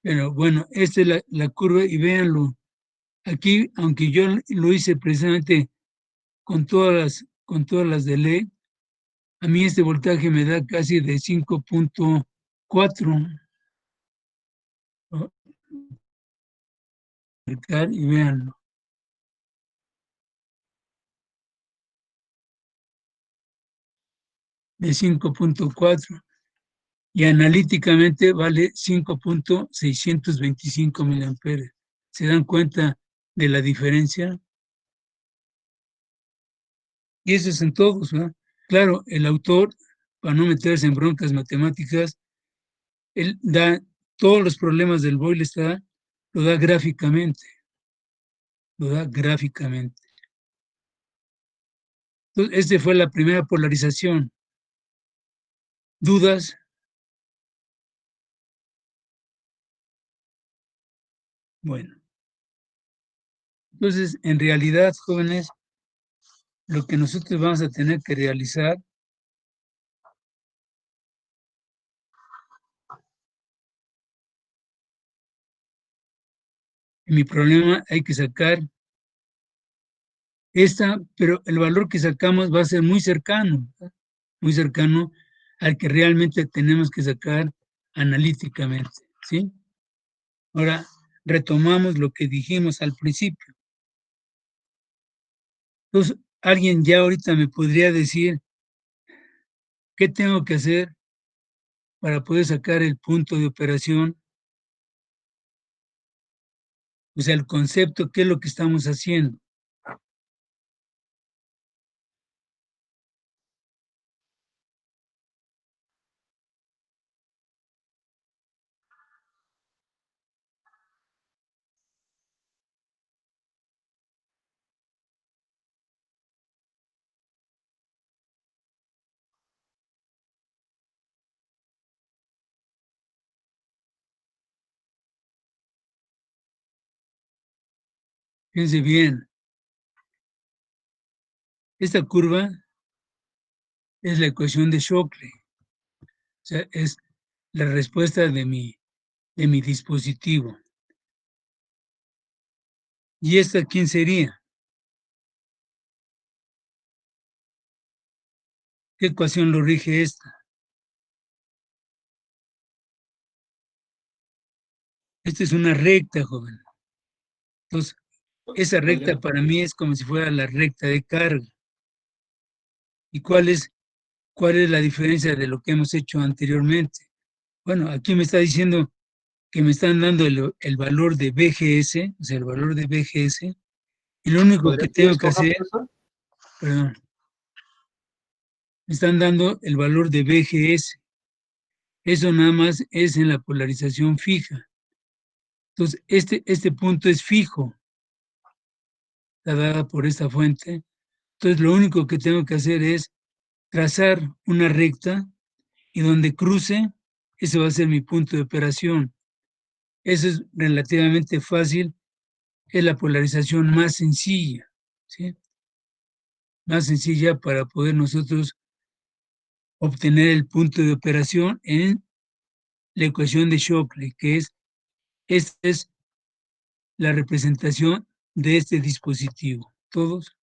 Pero bueno, esta es la curva y véanlo. Aquí, aunque yo lo hice precisamente con todas las de ley, a mí este voltaje me da casi de 5.4. Y véanlo. De 5.4 y analíticamente vale 5.625 miliamperes. ¿Se dan cuenta de la diferencia? Y eso es en todos, ¿no? Claro, el autor, para no meterse en broncas matemáticas, él da todos los problemas del Boyle Star, lo da gráficamente. Entonces, esta fue la primera polarización. ¿Dudas? Bueno, entonces, en realidad, jóvenes, lo que nosotros vamos a tener que realizar en mi problema hay que sacar esta, pero el valor que sacamos va a ser muy cercano al que realmente tenemos que sacar analíticamente, ¿sí? Ahora, retomamos lo que dijimos al principio. Entonces, alguien ya ahorita me podría decir qué tengo que hacer para poder sacar el punto de operación, o sea, el concepto, qué es lo que estamos haciendo. Fíjense bien, esta curva es la ecuación de Shockley, o sea, es la respuesta de mi dispositivo. ¿Y esta quién sería? ¿Qué ecuación lo rige esta? Esta es una recta, joven. Entonces, esa recta para mí es como si fuera la recta de carga. ¿Y cuál es la diferencia de lo que hemos hecho anteriormente? Bueno, aquí me está diciendo que me están dando el valor de BGS, o sea, el valor de BGS, y lo único que tengo que hacer, perdón, me están dando el valor de BGS. Eso nada más es en la polarización fija. Entonces, este punto es fijo, está dada por esta fuente. Entonces, lo único que tengo que hacer es trazar una recta y donde cruce, ese va a ser mi punto de operación. Eso es relativamente fácil, es la polarización más sencilla, ¿sí? Más sencilla para poder nosotros obtener el punto de operación en la ecuación de Shockley, que esta es la representación de este dispositivo. ¿Todos?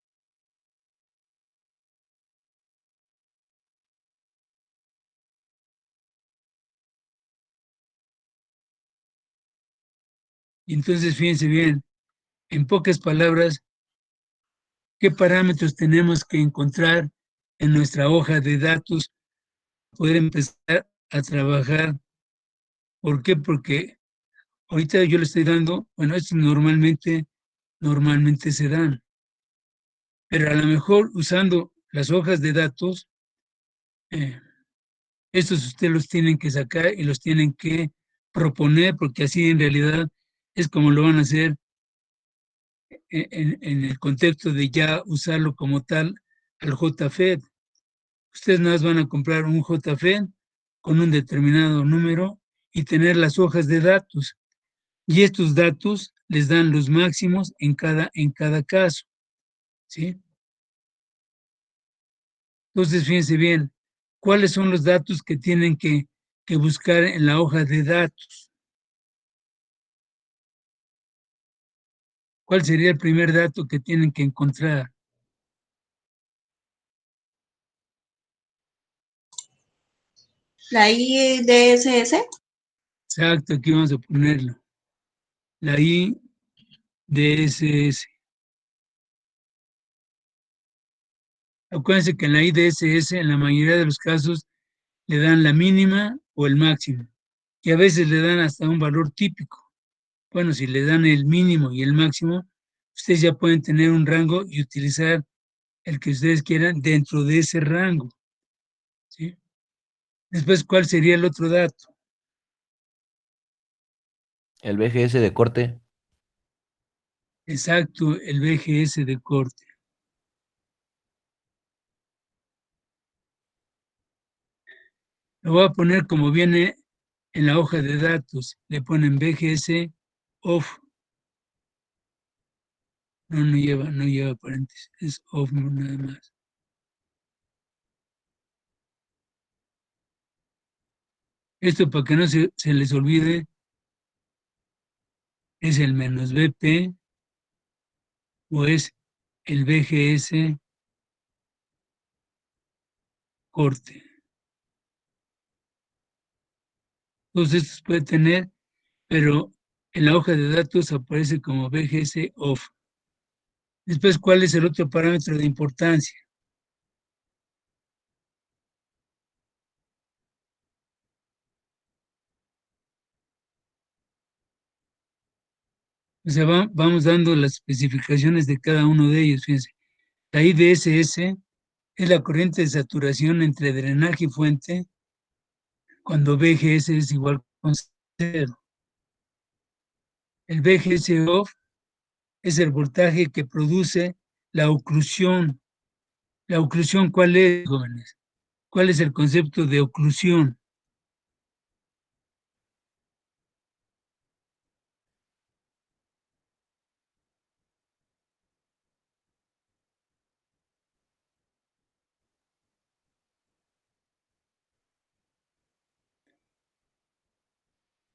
Y entonces, fíjense bien, en pocas palabras, ¿qué parámetros tenemos que encontrar en nuestra hoja de datos para poder empezar a trabajar? ¿Por qué? Porque ahorita yo le estoy dando, bueno, estos normalmente se dan, pero a lo mejor usando las hojas de datos, eh, estos ustedes los tienen que sacar y los tienen que proponer, porque así en realidad es como lo van a hacer en el contexto de ya usarlo como tal al JFED. Ustedes nada más van a comprar un JFED con un determinado número y tener las hojas de datos. Y estos datos les dan los máximos en cada caso, ¿sí? Entonces, fíjense bien, ¿cuáles son los datos que tienen que buscar en la hoja de datos? ¿Cuál sería el primer dato que tienen que encontrar? La IDSS. Exacto, aquí vamos a ponerlo. La IDSS. Acuérdense que en la IDSS, en la mayoría de los casos, le dan la mínima o el máximo. Y a veces le dan hasta un valor típico. Bueno, si le dan el mínimo y el máximo, ustedes ya pueden tener un rango y utilizar el que ustedes quieran dentro de ese rango, ¿sí? Después, ¿cuál sería el otro dato? El BGS de corte. Exacto, el BGS de corte. Lo voy a poner como viene en la hoja de datos. Le ponen BGS off. No lleva paréntesis, es off nada más. Esto para que no se les olvide, es el menos BP o es el BGS corte. Todos estos puede tener, pero en la hoja de datos aparece como BGS off. Después, ¿cuál es el otro parámetro de importancia? O sea, vamos dando las especificaciones de cada uno de ellos. Fíjense, la IDSS es la corriente de saturación entre drenaje y fuente cuando BGS es igual a 0. El BGS off es el voltaje que produce la oclusión. ¿La oclusión cuál es, jóvenes? ¿Cuál es el concepto de oclusión?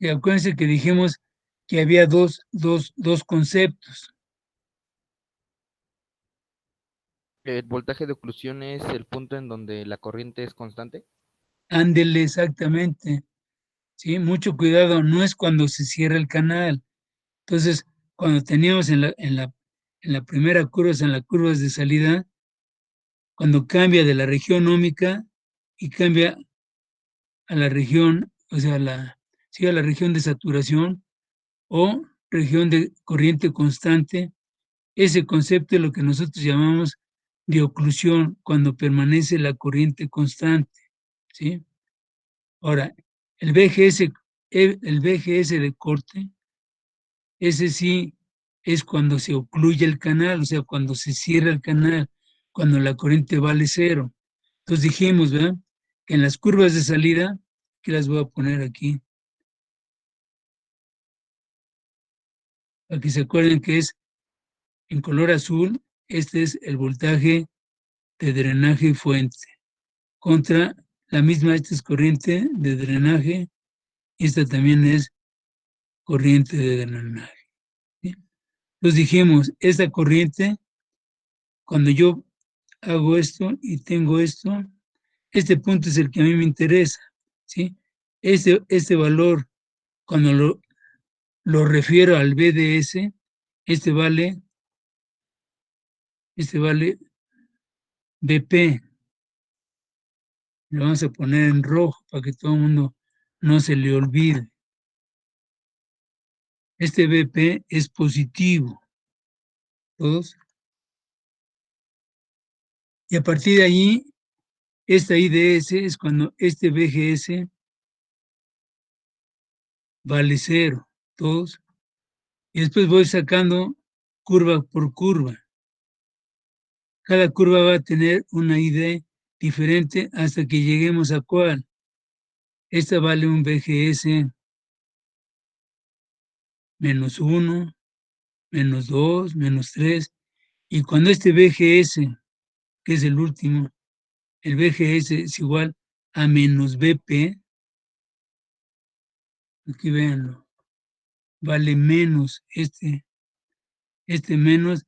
Y acuérdense que dijimos que había dos conceptos. ¿El voltaje de oclusión es el punto en donde la corriente es constante? Ándele exactamente. ¿Sí? Mucho cuidado, no es cuando se cierra el canal. Entonces, cuando teníamos en la primera curva, en las curvas de salida, cuando cambia de la región ómica y cambia a la región, o sea, a la región de saturación o región de corriente constante, ese concepto es lo que nosotros llamamos de oclusión cuando permanece la corriente constante, ¿sí? Ahora, el BGS de corte, ese sí es cuando se ocluye el canal, o sea, cuando se cierra el canal, cuando la corriente vale 0. Entonces dijimos, ¿verdad? Que en las curvas de salida, que las voy a poner aquí, para que se acuerden que es en color azul, este es el voltaje de drenaje y fuente, contra la misma, esta es corriente de drenaje, y esta también es corriente de drenaje. ¿Sí? Entonces dijimos, esta corriente, cuando yo hago esto y tengo esto, este punto es el que a mí me interesa, ¿sí? Este valor, cuando lo refiero al BDS, este vale BP. Lo vamos a poner en rojo para que todo el mundo no se le olvide. Este BP es positivo. ¿Todos? Y a partir de allí, esta IDS es cuando este BGS vale 0. ¿Todos? Y después voy sacando curva por curva. Cada curva va a tener una ID diferente hasta que lleguemos a cuál. Esta vale un BGS menos 1, menos 2, menos 3. Y cuando este BGS, que es el último, el BGS es igual a menos BP, aquí véanlo, vale menos este menos,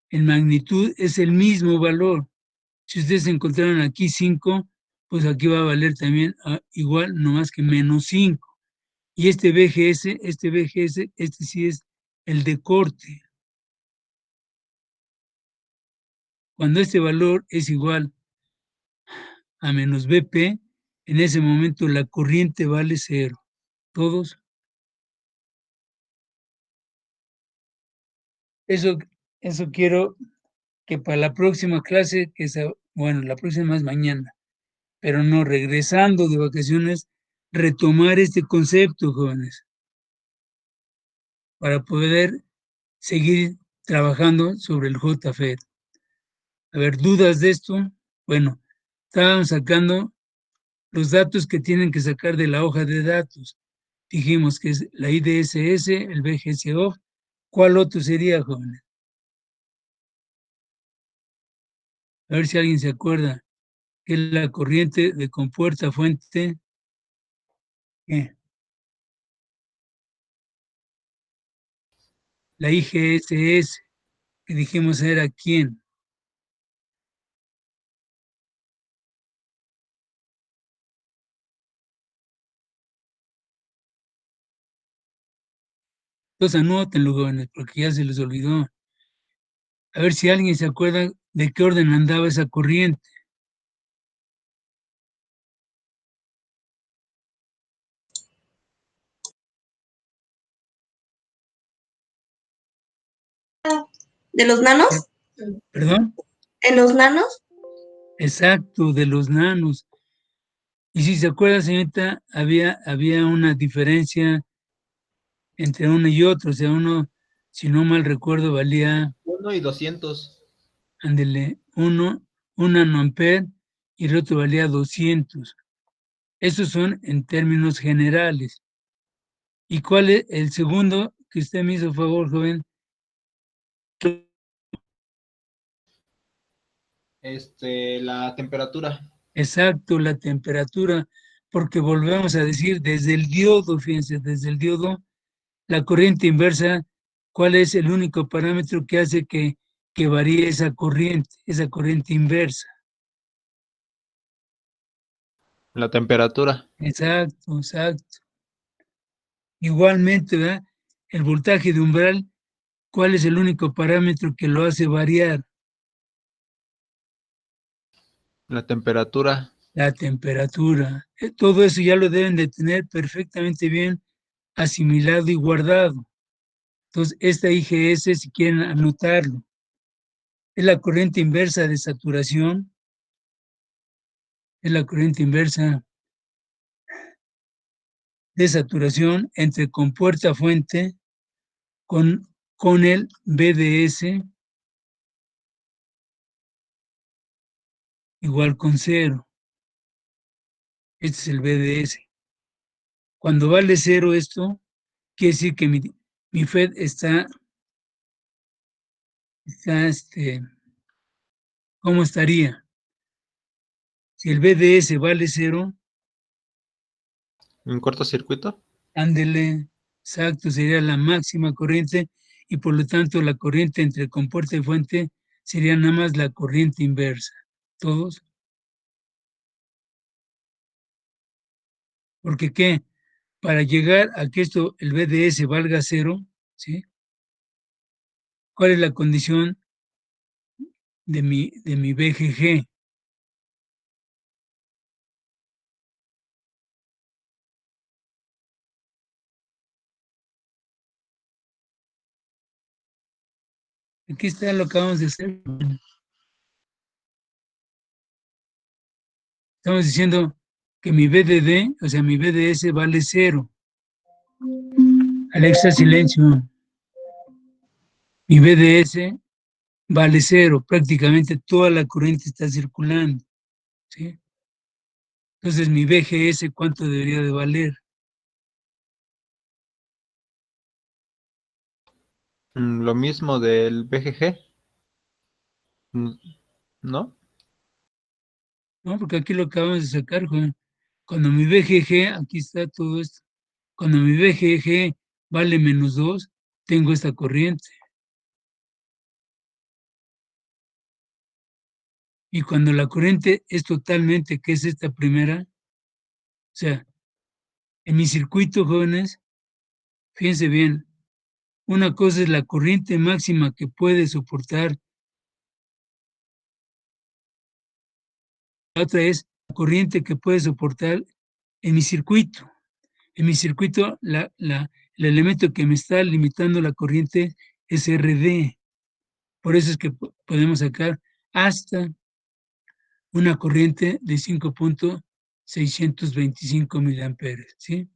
en magnitud es el mismo valor. Si ustedes encontraron aquí 5, pues aquí va a valer también igual, no más que menos 5. Y este BGS, este sí es el de corte. Cuando este valor es igual a menos BP, en ese momento la corriente vale 0. ¿Todos? Eso quiero que para la próxima clase, bueno, la próxima es mañana, pero no, regresando de vacaciones, retomar este concepto, jóvenes, para poder seguir trabajando sobre el JFET. A ver, ¿dudas de esto? Bueno, estábamos sacando los datos que tienen que sacar de la hoja de datos. Dijimos que es la IDSS, el BGSO, ¿Cuál otro sería, jóvenes? A ver si alguien se acuerda. ¿Qué es la corriente de compuerta fuente? ¿Qué? La IGSS, que dijimos era quién. Entonces anótenlo, jóvenes, porque ya se les olvidó. A ver si alguien se acuerda de qué orden andaba esa corriente. ¿De los nanos? ¿Perdón? ¿En los nanos? Exacto, de los nanos. Y si se acuerda, señorita, había una diferencia entre uno y otro. O sea, uno, si no mal recuerdo, valía, 1 y 200. ándele, un nanoampere y el otro valía 200. Esos son en términos generales. ¿Y cuál es el segundo que usted me hizo favor, joven? La temperatura. Exacto, la temperatura, porque volvemos a decir, desde el diodo, fíjense, desde el diodo, la corriente inversa, ¿cuál es el único parámetro que hace que varíe esa corriente inversa? La temperatura. Exacto, exacto. Igualmente, ¿verdad? El voltaje de umbral, ¿cuál es el único parámetro que lo hace variar? La temperatura. La temperatura. Todo eso ya lo deben de tener perfectamente bien asimilado y guardado. Entonces, esta IGS, si quieren anotarlo, es la corriente inversa de saturación, es la corriente inversa de saturación entre compuerta fuente con el BDS igual con 0. Este es el BDS. Cuando vale 0 esto, quiere decir que mi FED está ¿cómo estaría? Si el BDS vale 0, ¿Un cortocircuito? ándele, exacto, sería la máxima corriente y por lo tanto la corriente entre compuerta y fuente sería nada más la corriente inversa. ¿Todos? Porque ¿qué? Para llegar a que el BDS valga 0, ¿sí? ¿Cuál es la condición de mi BGG? Aquí está lo que acabamos de hacer. Estamos diciendo que mi BDD, o sea, mi BDS vale 0. Alexa, silencio. Mi BDS vale 0. Prácticamente toda la corriente está circulando, ¿sí? Entonces, mi BGS, ¿cuánto debería de valer? Lo mismo del BGG. ¿No? ¿No? Porque aquí lo acabamos de sacar, joven. Cuando mi BGG, aquí está todo esto. Cuando mi BGG vale -2, tengo esta corriente. Y cuando la corriente es totalmente, que es esta primera, o sea, en mi circuito, jóvenes, fíjense bien, una cosa es la corriente máxima que puede soportar, la otra es la corriente que puede soportar en mi circuito. En mi circuito, el elemento que me está limitando la corriente es RD. Por eso es que podemos sacar hasta una corriente de 5.625 miliamperes, ¿sí?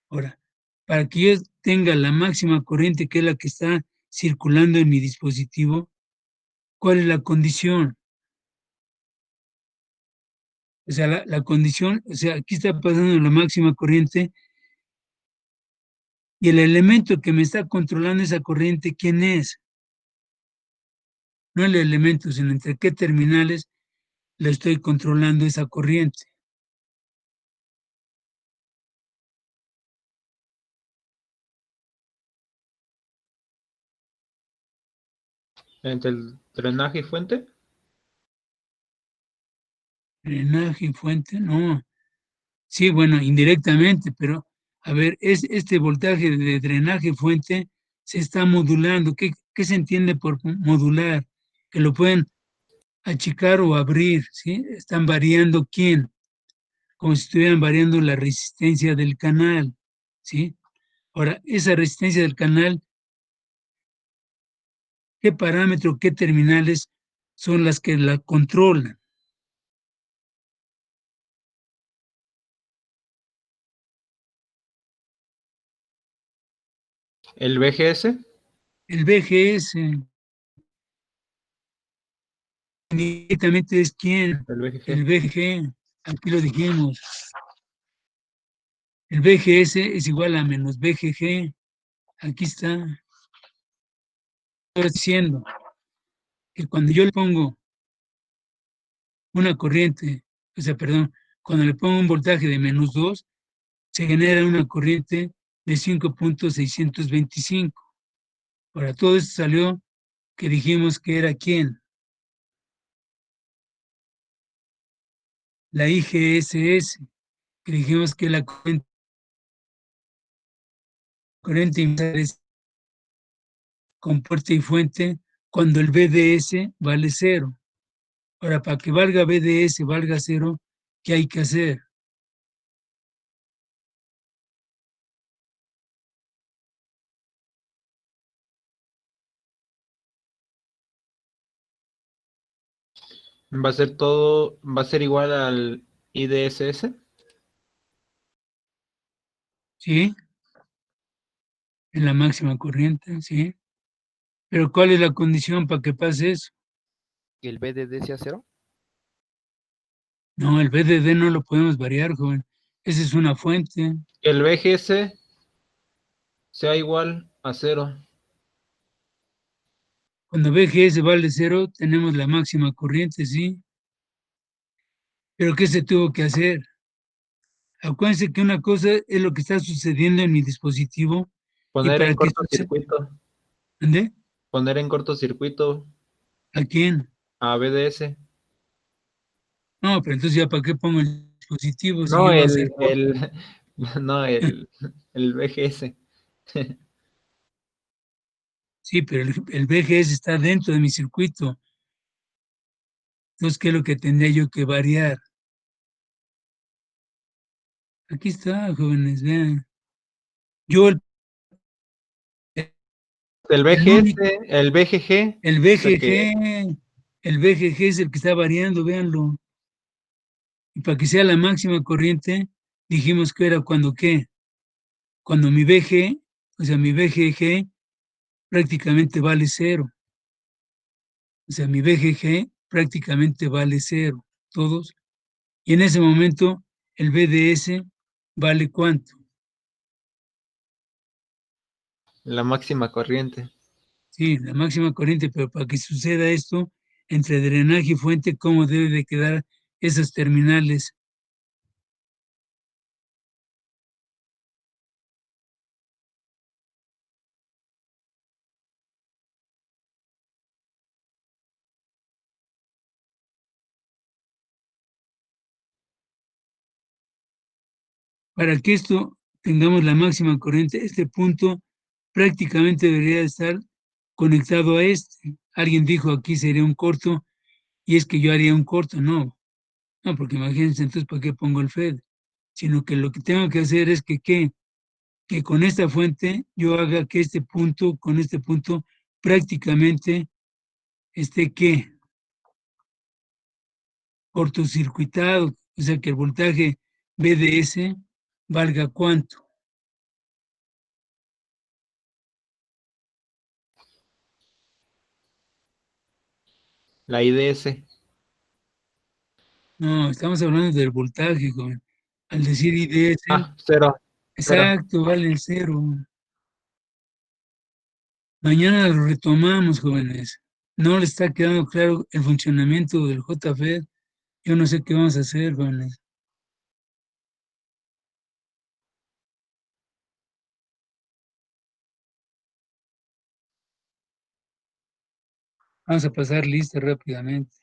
Ahora, para que yo tenga la máxima corriente, que es la que está circulando en mi dispositivo, ¿cuál es la condición? O sea, la condición, o sea, aquí está pasando la máxima corriente Y el elemento que me está controlando esa corriente, ¿quién es? No el elemento, sino entre qué terminales le estoy controlando esa corriente. Entre el drenaje y fuente. Drenaje y fuente, no. Sí, bueno, indirectamente, pero a ver, este voltaje de drenaje fuente se está modulando. ¿Qué se entiende por modular? Que lo pueden achicar o abrir, ¿sí? Están variando quién, como si estuvieran variando la resistencia del canal, ¿sí? Ahora, esa resistencia del canal, ¿qué parámetro, qué terminales son las que la controlan? El BGS. El BGS, directamente es quién, El BGG. el BGG, aquí lo dijimos. El BGS es igual a menos BGG. Aquí está. Estoy diciendo que cuando yo le pongo una corriente, o sea, perdón, cuando le pongo un voltaje de menos 2, se genera una corriente de 5,625. Ahora, todo esto salió que dijimos que era ¿quién? La IGSS, que dijimos que la corriente es con puerta y fuente cuando el BDS vale 0. Ahora, para que valga BDS, valga 0, ¿qué hay que hacer? Va a ser todo, va a ser igual al IDSS. ¿Sí? En la máxima corriente, ¿sí? Pero ¿cuál es la condición para que pase eso? ¿Que el BDD sea 0? No, el BDD no lo podemos variar, joven. Esa es una fuente. Que el BGS sea igual a 0. Cuando BGS vale 0, tenemos la máxima corriente, ¿sí? Pero ¿qué se tuvo que hacer? Acuérdense que una cosa es lo que está sucediendo en mi dispositivo y Poner para en que suceda... cortocircuito. ¿Ande? Poner en cortocircuito ¿A quién? a BDS. No, pero entonces ya para qué pongo el dispositivo si No, yo voy a hacer... no, el BGS. Sí, pero el BGS está dentro de mi circuito. Entonces, ¿qué es lo que tendría yo que variar? Aquí está, jóvenes, vean. Yo El el BGS, único, el BGG, el es el que, BGG, el BGG es el que está variando, véanlo. Y para que sea la máxima corriente, dijimos que era cuando qué, cuando mi BG, o sea, mi BGG prácticamente vale 0. O sea, mi BGG prácticamente vale 0, todos. Y en ese momento, el BDS vale ¿cuánto? la máxima corriente. Sí, la máxima corriente, pero para que suceda esto, entre drenaje y fuente, ¿cómo debe de quedar esas terminales? Para que esto tengamos la máxima corriente, este punto prácticamente debería estar conectado a este. Alguien dijo aquí sería un corto, y es que yo haría un corto, no, porque imagínense entonces para qué pongo el FED, sino que lo que tengo que hacer es que con esta fuente yo haga que este punto, con este punto, prácticamente esté ¿qué? Cortocircuitado, o sea que el voltaje BDS valga cuánto. La IDS. No, estamos hablando del voltaje, joven. Al decir IDS, Cero. Cero. exacto, vale 0. Mañana lo retomamos, jóvenes. No le está quedando claro el funcionamiento del JFED. Yo no sé qué vamos a hacer, jóvenes. Vamos a pasar lista rápidamente.